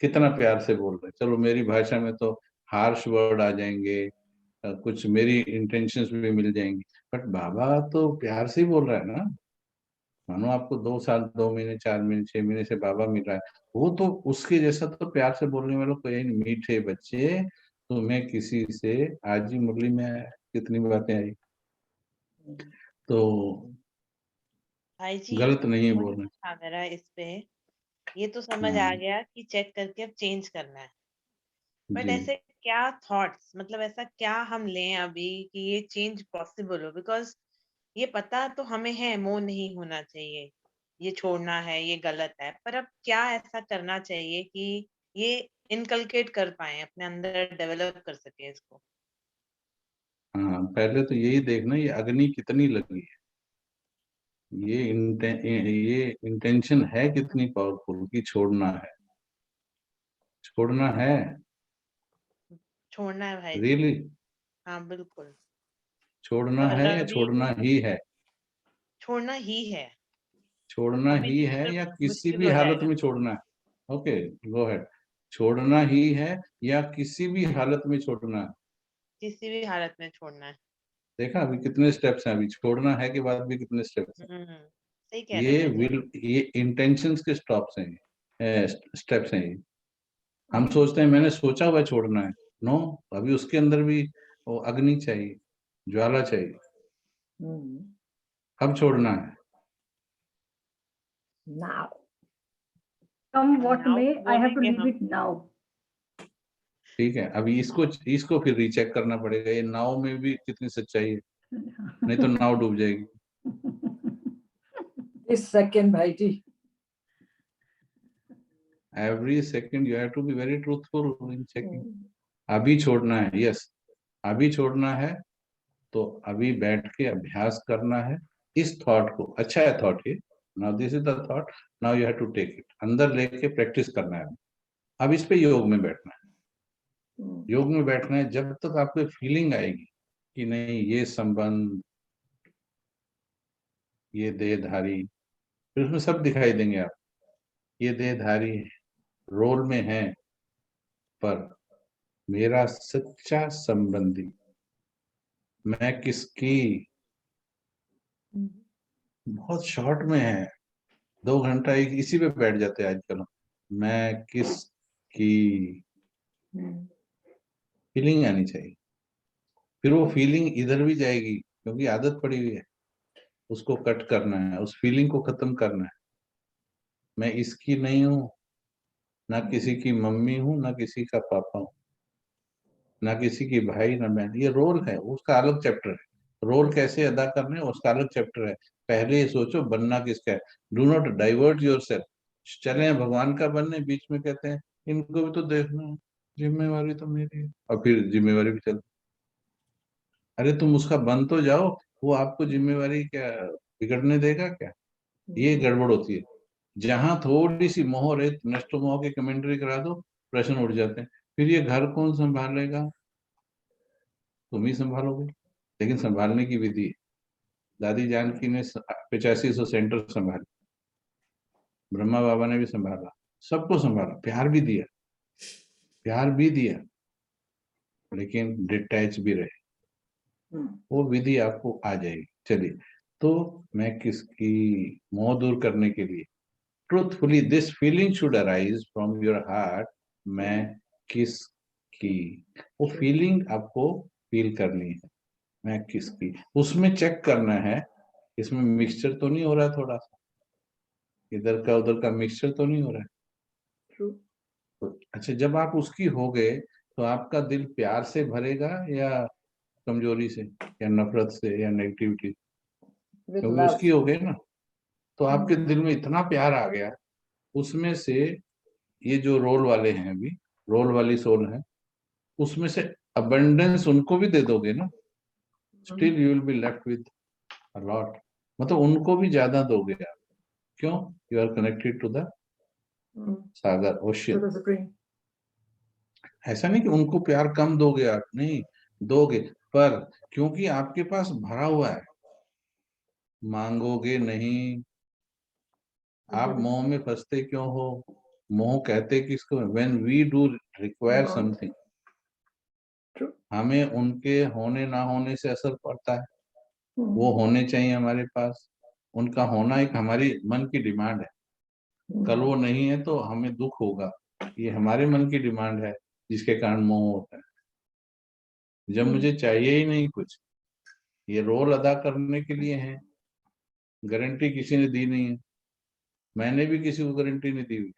कितना प्यार से बोल रहे हैं। चलो मेरी भाषा में तो हार्श वर्ड आ जाएंगे, कुछ मेरी इंटेंशंस भी मिल जाएंगी, बट बाबा तो प्यार से ही बोल रहा है ना। मानो आपको 2 साल 2 महीने 4 महीने 6 महीने से बाबा मिल रहा है, वो तो उसके जैसा तो प्यार से बोलने वालों को यही, मीठे बच्चे तुम्हें किसी से, आज ही मुरली में कितनी बातें आई, तो भाई जी गलत नहीं बोल point रहे। था मेरा इस पे, ये तो समझ आ गया कि चेक करके अब चेंज करना है, बट जी ऐसे क्या थॉट्स, मतलब ऐसा क्या हम लें अभी कि ये चेंज पॉसिबल हो? बिकॉज ये पता तो हमें है मोह नहीं होना चाहिए, ये छोड़ना है, ये गलत है, पर अब क्या ऐसा करना चाहिए कि ये इनकलकेट कर पाए, अपने अंदर डेवलप कर सके इसको? हाँ, पहले तो यही देखना ये अग्नि कितनी लगी है, ये इंटेंशन है कितनी पावरफुल कि छोड़ना है। छोड़ना है छोड़ना है भाई जी। रियली, हाँ बिल्कुल, छोड़ना और है या अभी छोड़ना ही है? छोड़ना ही है, छोड़ना अभी ही तो है फिर या किसी मुश्किल भी हो हालत जाएगा। में छोड़ना है? Okay, go ahead. छोड़ना ही है या किसी भी हालत में छोड़ना है? किसी भी हालत में छोड़ना है। देखा अभी कितने स्टेप्स हैं, अभी छोड़ना है के बाद भी कितने स्टेप्स हैं। सही कह रहे हैं भाई जी। ये इंटेंशंस के स्टेप्स हैं ये। हम सोचते हैं मैंने सोचा हुआ छोड़ना है, नो, अभी उसके अंदर भी वो अग्नि चाहिए, ज्वाला चाहिए। अब छोड़ना है। Now. Come what Now may, I have to बोलेंगे leave हम। it now. ठीक है, अभी इसको फिर रीचेक करना पड़ेगा, ये नाव में भी कितनी सच्चाई है, नहीं तो नाव डूब जाएगी। This second, Bhaiji. Every second you have to be very truthful in checking. अभी छोड़ना है, यस, अभी छोड़ना है, तो अभी बैठ के अभ्यास करना है इस थॉट को। अच्छा है थॉट ये, now this is the thought, now you have to take it, अंदर लेके प्रैक्टिस करना है। अब इस पे योग में बैठना है। योग में बैठना है जब तक आपको फीलिंग आएगी कि नहीं ये संबंध, ये देहधारी, फिर उसमें सब दिखाई देंगे आप, ये देहधारी है, रोल में है, पर मेरा सच्चा संबंधी, मैं किसकी, बहुत शॉर्ट में है, 2 घंटा एक इसी पे बैठ जाते हैं आजकल। मैं किसकी, फीलिंग आनी चाहिए, फिर वो फीलिंग इधर भी जाएगी, क्योंकि आदत पड़ी हुई है, उसको कट करना है, उस फीलिंग को खत्म करना है। मैं इसकी नहीं हूँ, ना किसी की मम्मी हूँ, ना किसी का पापा हूँ, ना किसी की भाई ना बहन। ये रोल है, उसका अलग चैप्टर है। रोल कैसे अदा करने हैं उसका अलग चैप्टर है। पहले ये सोचो बनना किसका है। Do not divert yourself. चले हैं भगवान का बनने, बीच में कहते हैं इनको भी तो देखना है, जिम्मेवारी तो मेरी है, और फिर जिम्मेवारी भी चल। अरे तुम उसका बन तो जाओ, वो आपको जिम्मेवारी क्या बिगड़ने देगा क्या? ये गड़बड़ होती है। जहां थोड़ी सी मोह रहे, नष्ट मोह की कमेंट्री करा दो, प्रश्न उठ जाते हैं। फिर ये घर कौन संभालेगा? तुम ही संभालोगे, लेकिन संभालने की विधि है। दादी जानकी ने 8500 सेंटर संभाले, ब्रह्मा बाबा ने भी संभाला, सबको संभाला, प्यार भी दिया, प्यार भी दिया, लेकिन डिटैच भी रहे। वो विधि आपको आ जाएगी। चलिए, तो मैं किसकी, मोह दूर करने के लिए truthfully this feeling should arise from your heart, मैं किसकी, वो फीलिंग आपको फील करनी है, मैं किसकी। उसमें चेक करना है, इसमें मिक्सचर तो नहीं हो रहा है, थोड़ा सा इधर का उधर का मिक्सचर तो नहीं हो रहा है। तो अच्छा, जब आप उसकी हो गए तो आपका दिल प्यार से भरेगा या कमजोरी से या नफरत से या नेगेटिविटी? क्योंकि उसकी हो गए ना, तो आपके दिल में इतना प्यार आ गया, उसमें से ये जो रोल वाले हैं, अभी रोल वाली सोल है, उसमें से अबंडेंस उनको भी दे दोगे ना, still you will be left with a lot. मतलब उनको भी ज्यादा दोगे आप। क्यों? You are connected to the sagar, ocean. ऐसा नहीं कि उनको प्यार कम दोगे आप, नहीं दोगे, पर क्योंकि आपके पास भरा हुआ है, मांगोगे नहीं। आप मोह में फंसते क्यों हो? मोह कहते किसको? When we do require something, हमें उनके होने ना होने से असर पड़ता है। वो होने चाहिए हमारे पास, उनका होना एक हमारी मन की डिमांड है। कल वो नहीं है तो हमें दुख होगा, ये हमारे मन की डिमांड है, जिसके कारण मोह होता है। जब मुझे चाहिए ही नहीं कुछ, ये रोल अदा करने के लिए है, गारंटी किसी ने दी नहीं है, मैंने भी किसी को गारंटी नहीं दी हुई।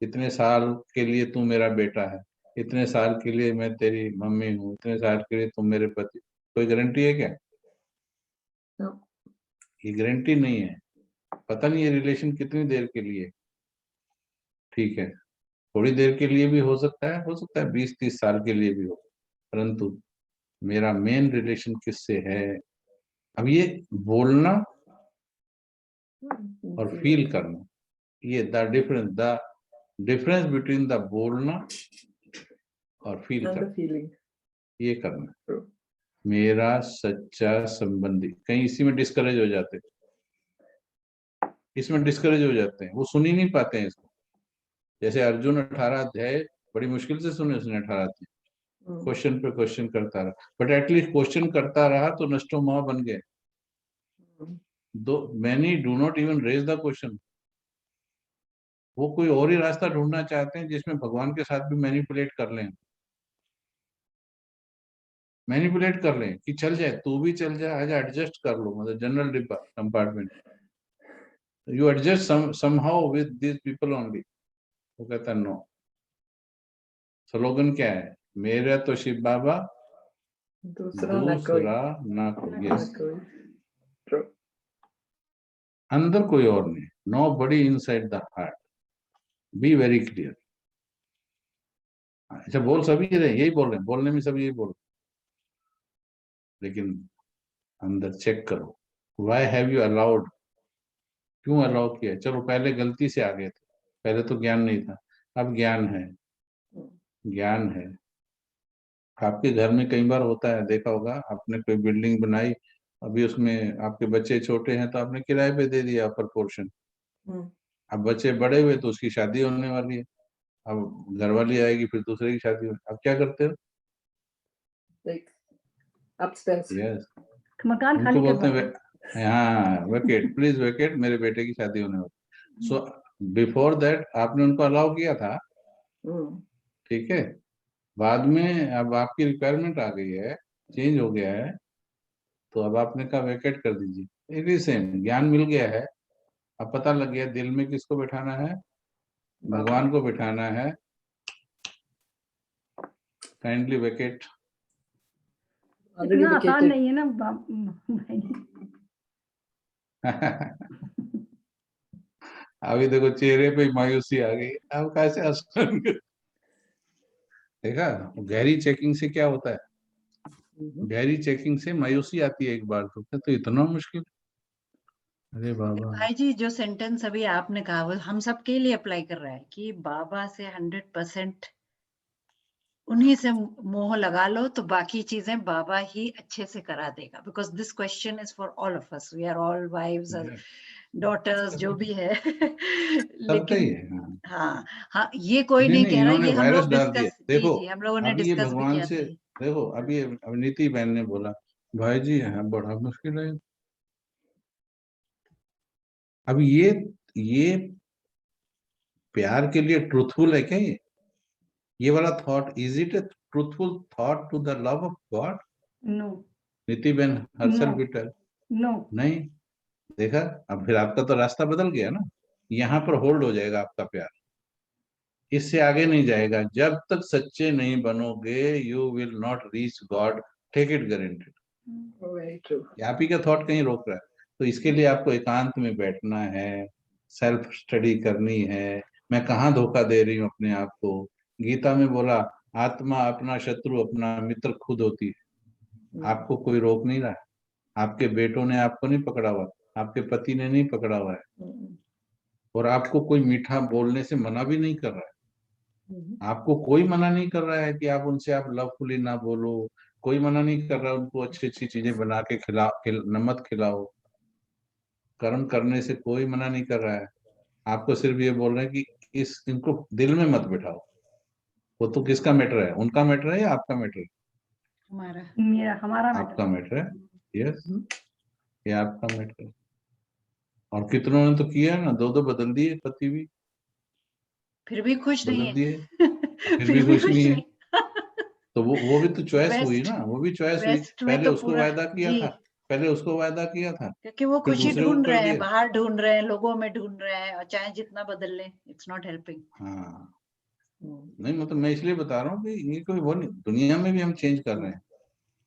इतने साल के लिए तू मेरा बेटा है, इतने साल के लिए मैं तेरी मम्मी हूँ, इतने साल के लिए तुम मेरे पति, कोई गारंटी है क्या? ये गारंटी नहीं है। पता नहीं ये रिलेशन कितनी देर के लिए, ठीक है, थोड़ी देर के लिए भी हो सकता है, 20-30 साल के लिए भी हो, परंतु मेरा मेन रिलेशन किससे है? अब ये बोलना और फील करना, ये द डिफरेंस बिटवीन द बोलना और फील करना, ये करना। मेरा सच्चा संबंधी, कहीं इसी में डिस्करेज हो जाते हैं, इसमें डिस्करेज हो जाते हैं, वो सुन ही नहीं पाते हैं इसको। जैसे अर्जुन 18 अध्याय बड़ी मुश्किल से सुने उसने, 18 अध्याय क्वेश्चन पे क्वेश्चन करता रहा, बट एटलीस्ट क्वेश्चन करता रहा तो नष्टो मोह बन गए। Too many do not even raise the question, वो कोई और ही रास्ता ढूंढना चाहते हैं जिसमें भगवान के साथ भी मैनिपुलेट कर लें, मैनिपुलेट कर लें कि चल जाए, तू भी चल जाए, आजा एडजस्ट कर लो, मतलब जनरल डिब्बा compartment, you adjust somehow with this people only. वो कहता नो। स्लोगन क्या है? मेरा तो शिव बाबा, दूसरा ना कोई। यस, अंदर कोई और नहीं, nobody inside the heart, be very clear. अच्छा, बोल सभी रहे, यही बोल रहे हैं, बोलने में सभी यही बोल रहे, लेकिन अंदर चेक करो, वाई हैव यू अलाउड, क्यों अलाउ किया? चलो पहले गलती से आ गए थे, पहले तो ज्ञान नहीं था, अब ज्ञान है, ज्ञान है। आपके घर में कई बार होता है, देखा होगा आपने, कोई बिल्डिंग बनाई, अभी उसमें आपके बच्चे छोटे हैं तो आपने किराए पे दे दिया अपर पोर्शन। अब बच्चे बड़े हुए तो उसकी शादी होने वाली है, अब घरवाली आएगी फिर दूसरे की शादी होगी, अब क्या करते हो? Like upstairs. यस, मकान उनको खाली बोलते करवा हैं दो। हाँ वेकेट, प्लीज वेकेट, मेरे बेटे की शादी होने वाली। सो बिफोर दैट आपने उनको अलाउ किया था, Mm. ठीक है। बाद में अब आपकी रिक्वायरमेंट आ गई है, चेंज हो गया है, तो अब आपने कहा वेकेट कर दीजिए। इट इज सेम, ज्ञान मिल गया है, अब पता लग गया दिल में किसको बैठाना है, भगवान को बैठाना है, काइंडली वेकेट। Already इतना आसान vacated. नहीं है ना भाई जी। अभी देखो चेहरे पे मायूसी आ गई, अब कैसे आसान देखा, गहरी चेकिंग से क्या होता है, गहरी चेकिंग से मायूसी आती है एक बार तो इतना मुश्किल, अरे बाबा। भाई जी जो सेंटेंस अभी आपने कहा वो हम सबके लिए अप्लाई कर रहा है कि बाबा से 100% उन्हीं से मोह लगा लो तो बाकी चीजें बाबा ही अच्छे से करा देगा। Because this question is for all of us, we are all wives daughters जो भी है सबका ही लेकिन है, हाँ। हाँ हाँ ये कोई नहीं नहीं नहीं, कह रहा, इन्होंने ये हम वायरस लोग डाल दिया, डिस्कस, जी देखो जी हम लोगों ने अब ये डिस्कस भी भगवान किया से, था ये। देखो अब ये अवनीति बहन ने बोला भाई जी है बड़ा मुश्किल है। अब ये प्यार के लिए ट्रूथफुल है क्या ये वाला thought, is it a truthful thought to the love of God? No Niti बहन हर्षल नो विठल, नो। नहीं, देखा, अब फिर आपका तो रास्ता बदल गया ना, यहाँ पर होल्ड हो जाएगा आपका प्यार, इससे आगे नहीं जाएगा, जब तक सच्चे नहीं बनोगे you will not reach God, take it guaranteed. Very true. आप ही का थॉट कहीं रोक रहा है, तो इसके लिए आपको एकांत में बैठना है, सेल्फ स्टडी करनी है, मैं कहाँ धोखा दे रही हूँ अपने आप को। गीता में बोला आत्मा अपना शत्रु अपना मित्र खुद होती है, आपको कोई रोक नहीं रहा है, आपके बेटों ने आपको नहीं पकड़ा हुआ, आपके पति ने नहीं पकड़ा हुआ है, और आपको कोई मीठा बोलने से मना भी नहीं कर रहा है, आपको कोई मना नहीं कर रहा है कि आप उनसे आप लवफुली ना बोलो, कोई मना नहीं कर रहा है उनको अच्छी अच्छी चीजें बना के नमक खिलाओ, कर्म करने से कोई मना नहीं कर रहा है, आपको सिर्फ ये बोल रहे हैं कि इनको दिल में मत बिठाओ। वो तो किसका मैटर है, उनका मैटर है या आपका मैटर है? हमारा मेरा हमारा आपका मैटर। मैटर है, यस, ये आपका मैटर है। और कितनों ने तो किया है ना, दो दो बदल दिए पति भी, फिर भी खुश नहीं बदल दिए, है फिर भी खुश नहीं है। नहीं तो वो भी तो चॉइस हुई वेस्ट ना, वो भी चॉइस हुई, वेस्ट में पहले तो उसको पूरा, वायदा किया जी था, पहले उसको वायदा किया था, क्योंकि वो फिर खुशी दूसरे को ढूंढ कर रहे हैं, दिया। बाहर ढूंढ रहे हैं, लोगों में ढूंढ रहे हैं, और चाहे जितना बदल लें इट्स नॉट हेल्पिंग। हाँ, नहीं मतलब मैं इसलिए बता रहा हूँ कि ये कोई वो नहीं, दुनिया में भी हम चेंज कर रहे हैं।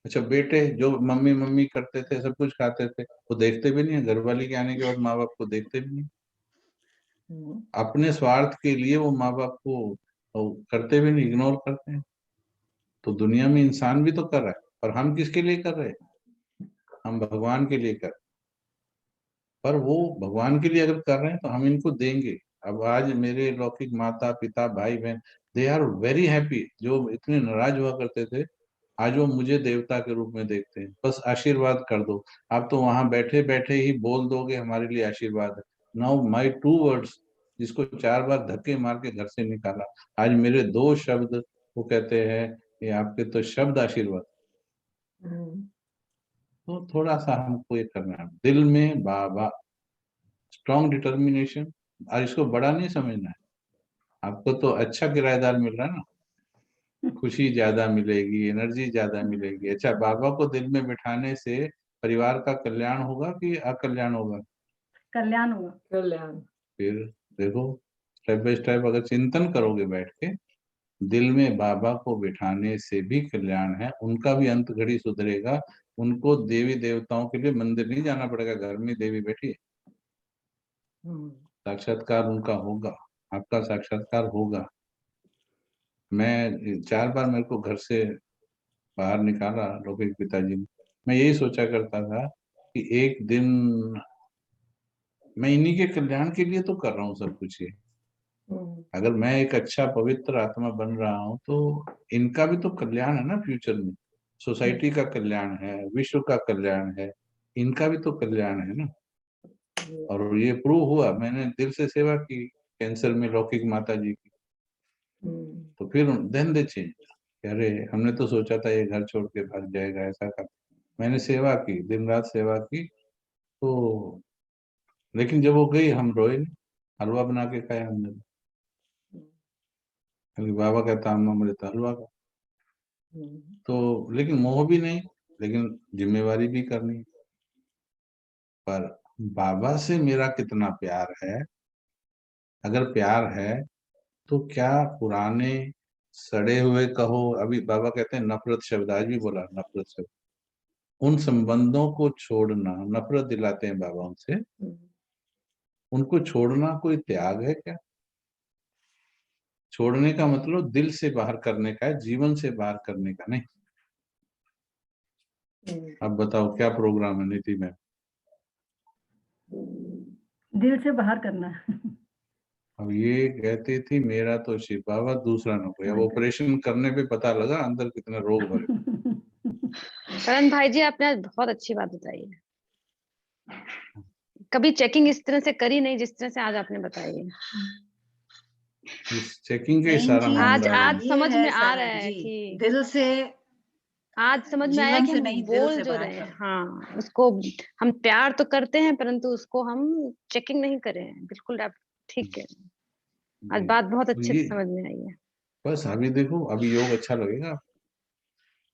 अच्छा बेटे जो मम्मी मम्मी करते थे, सब कुछ खाते थे, वो देखते भी नहीं है, घरवाली के आने के बाद माँ बाप को देखते भी नहीं, अपने स्वार्थ के लिए वो माँ बाप को वो करते भी नहीं, इग्नोर करते हैं। तो दुनिया में इंसान भी तो कर रहा है, और हम किसके लिए कर रहे हैं? हम भगवान के लिए कर रहे हैं। पर वो भगवान के लिए अगर कर रहे हैं तो हम इनको देंगे। अब आज मेरे लौकिक माता पिता भाई बहन, दे आर वेरी हैप्पी, जो इतने नाराज हुआ करते थे आज वो मुझे देवता के रूप में देखते हैं, बस आशीर्वाद कर दो। आप तो वहां बैठे बैठे ही बोल दोगे हमारे लिए आशीर्वाद है। नाउ माई 2 वर्ड्स, जिसको 4 बार धक्के मार के घर से निकाला, आज मेरे 2 शब्द वो कहते हैं ये आपके तो शब्द आशीर्वाद। तो थोड़ा सा हमको ये करना है, दिल में बाबा, स्ट्रॉन्ग डिटर्मिनेशन, और इसको बड़ा नहीं समझना है। आपको तो अच्छा किराएदार मिल रहा है ना, खुशी ज्यादा मिलेगी, एनर्जी ज्यादा मिलेगी। अच्छा बाबा को दिल में बिठाने से परिवार का कल्याण होगा कि अकल्याण होगा? कल्याण होगा। Kalyan. फिर देखो, स्टेप बाय स्टेप अगर चिंतन करोगे बैठ के, दिल में बाबा को बिठाने से भी कल्याण है, उनका भी अंत घड़ी सुधरेगा। उनको देवी देवताओं के लिए मंदिर नहीं जाना पड़ेगा, घर में देवी बैठी है, साक्षात्कार उनका होगा, आपका साक्षात्कार होगा। मैं 4 बार मेरे को घर से बाहर निकाला लौकिक पिताजी ने, मैं यही सोचा करता था कि एक दिन मैं इन्हीं के कल्याण के लिए तो कर रहा हूँ सब कुछ ये, अगर मैं एक अच्छा पवित्र आत्मा बन रहा हूँ तो इनका भी तो कल्याण है ना फ्यूचर में, सोसाइटी का कल्याण है, विश्व का कल्याण है, इनका भी तो कल्याण है ना। और ये प्रूव हुआ, मैंने दिल से सेवा की कैंसर में लौकिक माता जी की, तो फिर देन दे चेंज। अरे हमने तो सोचा था ये घर छोड़ के भाग जाएगा, ऐसा कर। मैंने सेवा की, दिन रात सेवा की, तो लेकिन जब वो गई हम रोए नहीं, हलवा बना के खाया हमने, क्योंकि बाबा का ताम अमृत हलवा का। तो लेकिन मोह भी नहीं, लेकिन जिम्मेवारी भी करनी है। पर बाबा से मेरा कितना प्यार है, अगर प्यार है तो क्या पुराने सड़े हुए कहो, अभी बाबा कहते हैं नफरत शब्द, आज भी बोला नफरत शब्द, उन संबंधों को छोड़ना, नफरत दिलाते हैं बाबा उनसे, उनको छोड़ना कोई त्याग है क्या? छोड़ने का मतलब दिल से बाहर करने का है, जीवन से बाहर करने का नहीं। अब बताओ क्या प्रोग्राम है नीति में? दिल से बाहर करना। अब ये कहती थी मेरा तो शिव बाबा, दूसरा ना कोई। अब ऑपरेशन करने पे पता लगा अंदर कितना रोग भरे। करण भाई जी, आपने आज बहुत अच्छी बात बताई है। कभी चेकिंग इस तरह से करी नहीं जिस तरह से आज आपने बताई है। इस चेकिंग का ही मेन सारा चीज मामला है। आज ये समझ है में आ रहा सारा है जी, कि दिल से, आज समझ में आया जीवन कि से हम नहीं, दिल बोल से जो बाहर रहे हैं, करो। हाँ, उसको हम प्यार तो करते हैं परंतु उसको हम चेकिंग नहीं करे हैं। बिल्कुल आप ठीक है। आज जी। बात बहुत तो अच्छे ये से समझ में आई है। बस अभी देखो, अभी योग अच्छा लगेगा।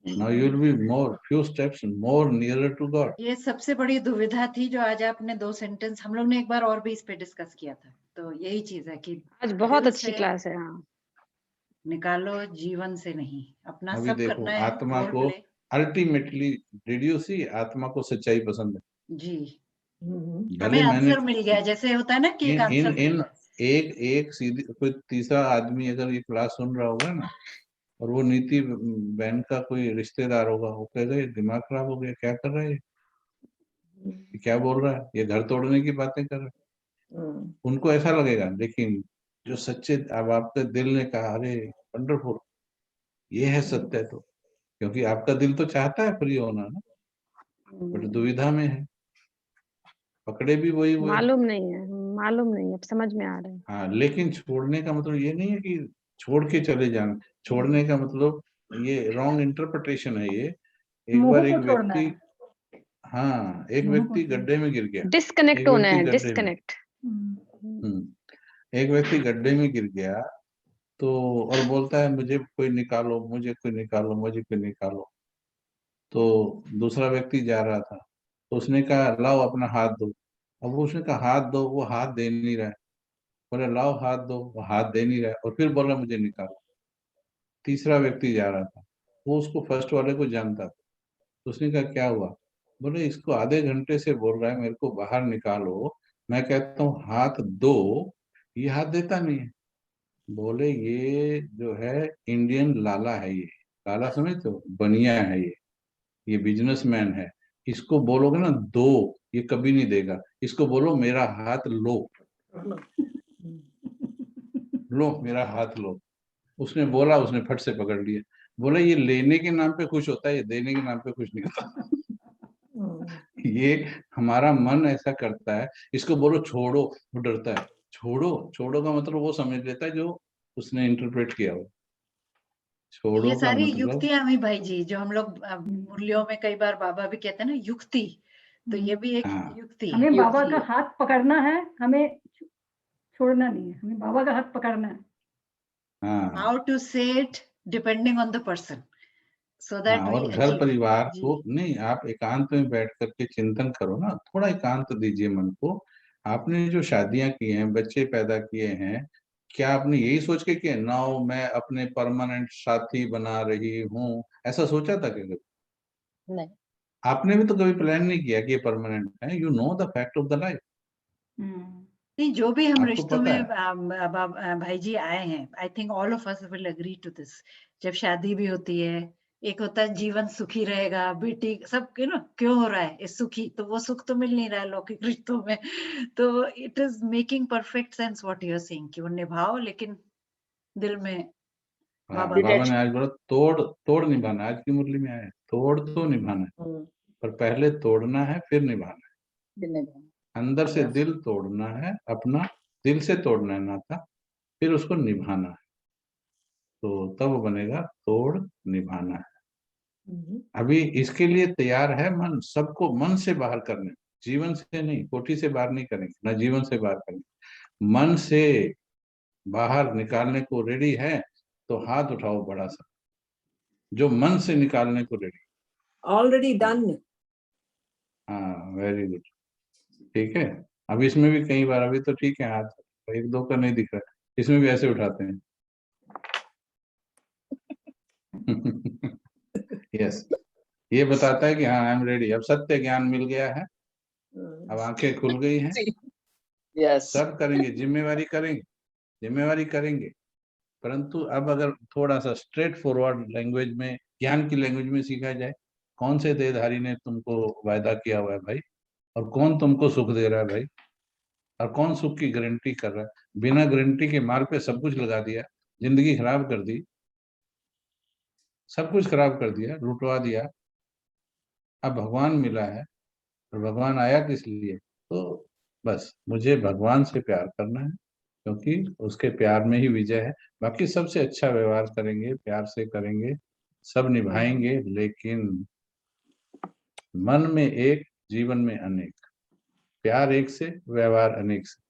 Now you will be more, few steps more nearer to God. ये सबसे बड़ी दुविधा थी जो आज आपने 2 सेंटेंस, हम लोग ने एक बार और भी इस पे डिस्कस किया था, तो यही चीज है कि आज बहुत दिल अच्छी से क्लास है। हाँ, निकालो, जीवन से नहीं। अपना अभी सब देखो करना है, आत्मा रोल को play. Ultimately, did you see, आत्मा को सच्चाई पसंद है। जी, हमें भले मैंने आंसर मिल गया, जैसे होता है ना कि एक इन इन आंसर मिल इन गया। एक एक सीधी कोई तीसरा आदमी अगर ये क्लास सुन रहा होगा ना, और वो नीति बहन का कोई रिश्तेदार होगा, वो कहेगा ये दिमाग खराब हो गया, क्या कर रहा है ये क्या बोल रहा है, ये घर तोड़ने की बातें कर रहा है। उनको ऐसा लगेगा। लेकिन जो सच्चे, अब आपके दिल ने कहा अरे वंडरफुल, ये है सत्य, तो क्योंकि आपका दिल तो चाहता है फ्री होना ना, बट दुविधा में है, पकड़े भी वही हुए। मालूम नहीं है, मालूम नहीं है, अब समझ में आ रहा है। हाँ, लेकिन छोड़ने का मतलब ये नहीं है कि छोड़ के चले जाना। छोड़ने का मतलब, ये रॉन्ग इंटरप्रिटेशन है ये। एक मोह बार एक को छोड़ना व्यक्ति, है। हाँ, एक मोह को व्यक्ति छोड़ना। गड्ढे में गिर गया। डिस्कनेक्ट एक होना व्यक्ति है, गड्ढे में, डिस्कनेक्ट। एक व्यक्ति गड्ढे में गिर गया, तो और बोलता है मुझे कोई निकालो, मुझे कोई निकालो, मुझे कोई निकालो। तो दूसरा व्यक्ति जा रहा था, तो उसने कहा लाओ अपना हाथ दो। अब उसने कहा हाथ दो, वो हाथ दे नहीं रहा है। बोले लाओ हाथ दो, वो हाथ दे नहीं रहा है, और फिर बोला मुझे निकालो। तीसरा व्यक्ति जा रहा था, वो उसको फर्स्ट वाले को जानता था, तो उसने कहा क्या हुआ? बोले इसको आधे घंटे से बोल रहा है मेरे को बाहर निकालो, मैं कहता हूँ हाथ दो, ये हाथ देता नहीं है। बोले ये जो है इंडियन लाला है, ये लाला समझते हो, बनिया है ये बिजनेसमैन है। इसको बोलोगे ना दो, ये कभी नहीं देगा। इसको बोलो मेरा हाथ लो, लो मेरा हाथ लो। उसने बोला, उसने फट से पकड़ लिया। बोले ये लेने के नाम पे खुश होता है, ये देने के नाम पे खुश नहीं होता। ये हमारा मन ऐसा करता है। इसको बोलो छोड़ो, वो डरता है। छोड़ो, छोड़ो का मतलब वो समझ लेता है जो उसने इंटरप्रेट किया हो। ये छोड़ो का सारी मतलब, युक्तियां हुई भाई जी, जो हम लोग मुरलियों में कई बार बाबा भी कहते हैं ना युक्ति, तो ये भी एक हाँ, युक्ति, हमें बाबा युक्ति का हाथ पकड़ना है, हमें छोड़ना नहीं है, हमें बाबा का हाथ पकड़ना है। हाँ, how to say it depending on the person, so हाँ। दैट वी और घर अचीव। परिवार जी, को नहीं, आप एकांत में बैठ करके चिंतन करो ना, थोड़ा एकांत दीजिए मन को। आपने जो शादियां की हैं, बच्चे पैदा किए हैं, क्या आपने यही सोच के किए नाउ मैं अपने परमानेंट साथी बना रही हूँ, ऐसा सोचा था क्या कभी? नहीं। आपने भी तो कभी प्लान नहीं किया कि ये परमानेंट है। You know the fact of the life, नहीं, जो भी हम आपको रिश्तों पता में है। भाई जी आए हैं, I think all of us will agree to this. जब शादी भी होती है, एक होता है जीवन सुखी रहेगा, बेटी सब के ना क्यों हो रहा है इस सुखी, तो वो सुख तो मिल नहीं रहा है लौकिक रिश्तों में। तो it is making perfect sense what you are saying कि वो निभाओ, लेकिन दिल में हाँ, बाबा बाबा को ने आज बोला तोड़ तोड़ निभाना, आज की मुरली में आया तोड़ तो निभाना है। पर पहले तोड़ना है फिर निभाना है। धन्यवाद। अंदर से दिल तोड़ना है, अपना दिल से तोड़ना है नाता, फिर उसको निभाना है, तो तब बनेगा तोड़ निभाना है। अभी इसके लिए तैयार है मन, सबको मन से बाहर करने, जीवन से नहीं, कोठी से बाहर नहीं करेंगे, ना जीवन से बाहर करेंगे, मन से बाहर निकालने को रेडी है तो हाथ उठाओ बड़ा सा, जो मन से निकालने को रेडी। Already done. हाँ, वेरी गुड, ठीक है। अब इसमें भी कई बार, अभी तो ठीक है हाथ, एक दो का नहीं दिख रहा, इसमें भी ऐसे उठाते हैं। यस, ये बताता है कि हाँ आई एम रेडी, अब सत्य ज्ञान मिल गया है, अब आंखें खुल गई हैं, Yes. सब करेंगे, जिम्मेवारी करेंगे, जिम्मेवारी करेंगे। परंतु अब अगर थोड़ा सा स्ट्रेट फॉरवर्ड लैंग्वेज में, ज्ञान की लैंग्वेज में सीखा जाए, कौन से देहधारी ने तुमको वायदा किया हुआ है भाई, और कौन तुमको सुख दे रहा है भाई, और कौन सुख की गारंटी कर रहा है। बिना गारंटी के मार्ग पे सब कुछ लगा दिया, जिंदगी खराब कर दी, सब कुछ खराब कर दिया, लुटवा दिया। अब भगवान मिला है, और भगवान आया किस लिए, तो बस मुझे भगवान से प्यार करना है, क्योंकि उसके प्यार में ही विजय है। बाकी सबसे अच्छा व्यवहार करेंगे, प्यार से करेंगे, सब निभाएंगे, लेकिन मन में एक, जीवन में अनेक, प्यार एक से, व्यवहार अनेक से,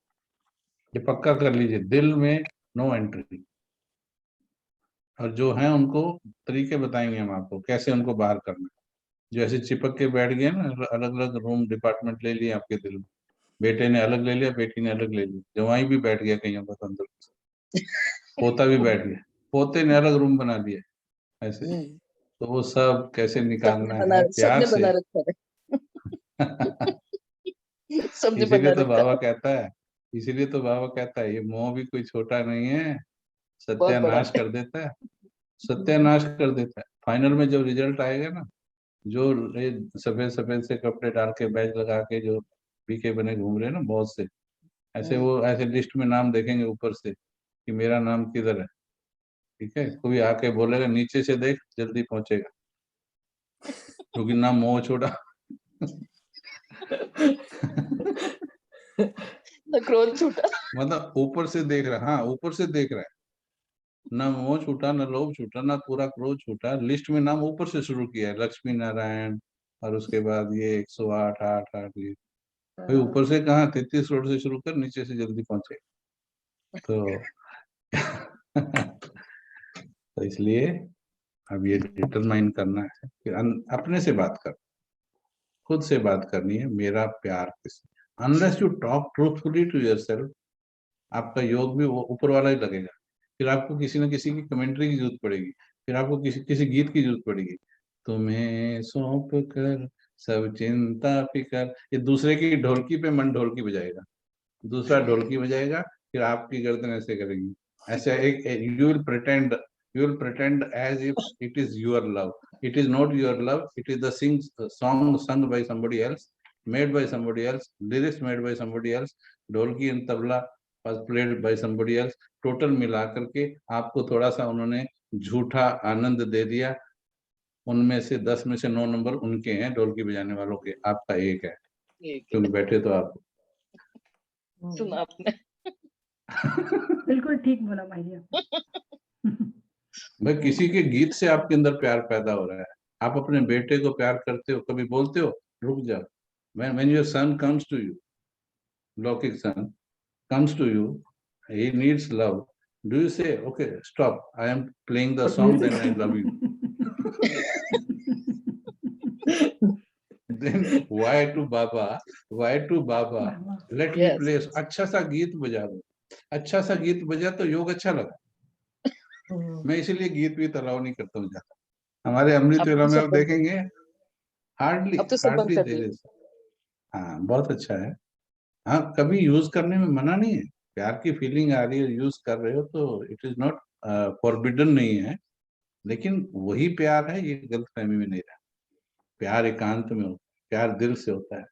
ये पक्का कर लीजिए, दिल में नो एंट्री। और जो है उनको तरीके बताएंगे हम आपको, कैसे उनको बाहर करना है। जो ऐसे चिपक के बैठ गए ना, अलग अलग रूम डिपार्टमेंट ले लिए आपके दिल में, बेटे ने अलग ले लिया, बेटी ने अलग ले लिया, जवाई भी बैठ गया कहीं पर अंदर, पोता भी बैठ गया, पोते ने अलग रूम बना दिया ऐसे, तो वो सब कैसे निकालना है प्यार सबने से। बना रखा है। सबने इसीलिए बना तो रखा बाबा है। कहता है, इसीलिए तो बाबा कहता है, ये मोह भी कोई छोटा नहीं है, बहुत बड़ा सत्यानाश कर देता है, सत्यानाश कर देता है। फाइनल में जब रिजल्ट आएगा ना, जो ये सफेद सफेद से कपड़े डाल के बैज लगा के जो पीके बने घूम रहे हैं ना बहुत से, ऐसे वो ऐसे लिस्ट में नाम देखेंगे ऊपर से कि मेरा नाम किधर है, ठीक है। कोई आके बोलेगा नीचे से देख, जल्दी पहुंचेगा, क्योंकि नाम मोह छोड़ा। क्रोध छूटा। मतलब ऊपर से देख रहा है, हाँ ऊपर से देख रहा है, ना मोह छूटा, ना लोभ छूटा, ना पूरा क्रोध छूटा, लिस्ट में नाम ऊपर से शुरू किया है, लक्ष्मी नारायण, और उसके बाद ये 108 8 8, ये भाई ऊपर से कहाँ, 33 रोड से शुरू कर, नीचे से जल्दी पहुंचे। तो तो इसलिए अब ये डिटरमाइन करना है कि अपने से बात कर, खुद से बात करनी है, मेरा प्यार किससे। Unless you talk truthfully to yourself, आपका योग भी वो ऊपर वाला ही लगेगा। फिर आपको किसी न किसी की कमेंट्री की जरूरत पड़ेगी, फिर आपको किसी किसी गीत की जरूरत पड़ेगी, तुम्हें सौंप कर सब चिंता फिकर, ये दूसरे की ढोलकी पे मन ढोलकी बजाएगा, दूसरा ढोलकी बजाएगा, फिर आपकी गर्दन ऐसे करेगी, ऐसे एक you will pretend as if it is your love. It is not your love, it is the song sung by somebody else, made by somebody else, lyrics made by somebody else, dholki and tabla was played by somebody else, total मिला करके आपको थोड़ा सा उन्होंने झूठा आनंद दे दिया, उनमें से 10 में से 9 नंबर उनके हैं, ढोलकी बजाने वालों के, आपका एक है, क्योंकि बैठे तो आप। सुना आपने। बिल्कुल ठीक बोला भाई आपने। भाई किसी के गीत से आपके अंदर प्यार पैदा हो रहा है, आप अपने बेटे को प्यार करते हो, कभी बोलते हो रुक जा, when your son comes to you, लौकिक son comes to you, he needs love, do you say okay stop, I am playing the song, then I love you? Then why to Baba, let me Yes. play, अच्छा सा गीत बजा दो, अच्छा सा गीत बजा तो योग अच्छा लगा। मैं इसीलिए गीत भी अलाउ नहीं करता हूँ ज्यादा, हमारे अमृत अब वेला तो में सब आप बंद कर देखेंगे हार्डली अब तो सब बंद कर देर दिए। इज। हाँ बहुत अच्छा है, हाँ कभी यूज करने में मना नहीं है, प्यार की फीलिंग आ रही है, यूज कर रहे हो तो इट इज नॉट फॉरबिडन नहीं है, लेकिन वही प्यार है, ये गलतफहमी में नहीं रहा। प्यार एकांत में होता है, प्यार दिल से होता है,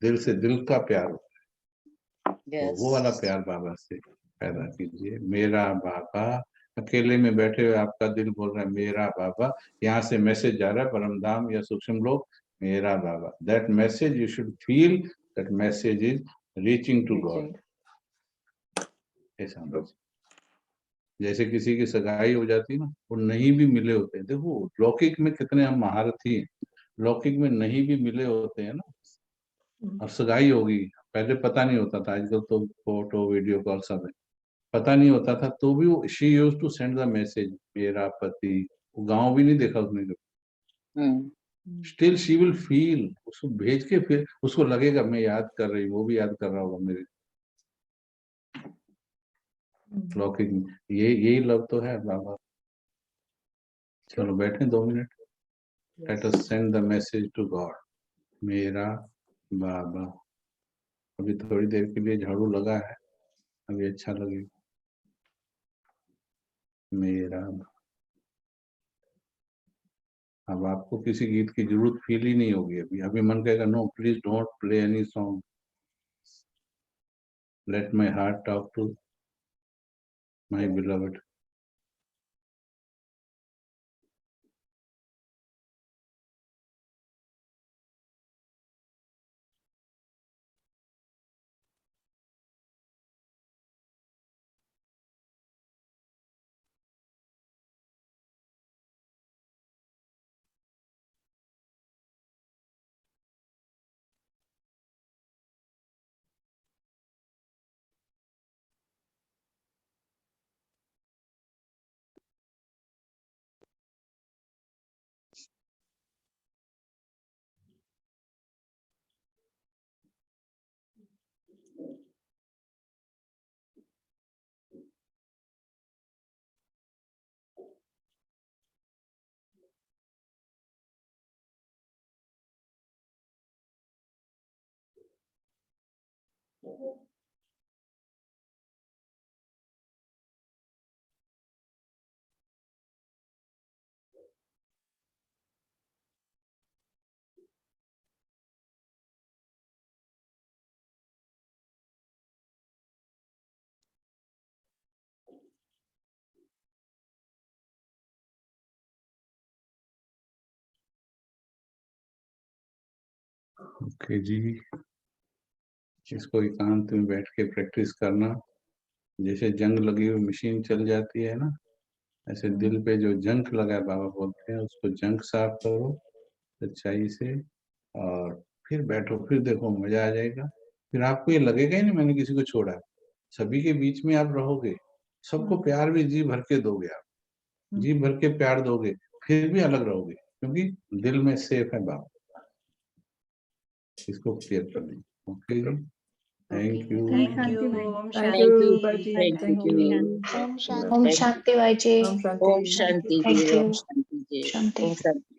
दिल से दिल का प्यार होता है, तो वो वाला प्यार बाबा से पैदा कीजिए। मेरा बाबा, अकेले में बैठे हुए आपका दिल बोल रहा है मेरा बाबा, यहाँ से मैसेज जा रहा है परम धाम या सूक्ष्म लोग, मेरा बाबा, that message you should feel, that message is reaching to God. ऐसा होना चाहिए। जैसे किसी की सगाई हो जाती है ना, वो नहीं भी मिले होते हैं, देखो लौकिक में कितने हम महारथी हैं, लौकिक में नहीं भी मिले होते हैं ना, और सगाई होगी, पहले पता नहीं होता था, आजकल तो फोटो वीडियो कॉल सब है, पता नहीं होता था, तो भी वो she used to send the message, मेरा पति, वो गांव भी नहीं देखा उसने कभी, स्टिल शी विल फील, उसको भेज के फिर उसको लगेगा मैं याद कर रही हूँ, वो भी याद कर रहा होगा मेरे। लौकिक में यही लव तो है बाबा। चलो बैठे 2 minute, let us send the message to God, मेरा बाबा। अभी थोड़ी देर के लिए झाड़ू लगा है, अभी अच्छा लगेगा, मेरा। अब आपको किसी गीत की जरूरत फील ही नहीं होगी अभी, अभी मन कहेगा no please don't play any song, let my heart talk to my beloved. Okay जी, इसको एकांत में बैठ के प्रैक्टिस करना। जैसे जंग लगी हुई मशीन चल जाती है ना, ऐसे दिल पे जो जंक लगा है बाबा बोलते हैं, उसको जंक साफ करो सच्चाई से, और फिर बैठो, फिर देखो मजा आ जाएगा। फिर आपको ये लगेगा ही नहीं मैंने किसी को छोड़ा है, सभी के बीच में आप रहोगे, सबको प्यार भी जी भर के दोगे, आप जी भर के प्यार दोगे, फिर भी अलग रहोगे, क्योंकि दिल में सेफ है बाबा। इसको क्लियर कर लीजिए। ओके जी, thank you. Thank you. Thank you, Baji. Thank you. ओम शांति भाई जी। Om Shanti. Om Shanti Thank ji. you. ओम शांति जी। शांति। ओम शांति।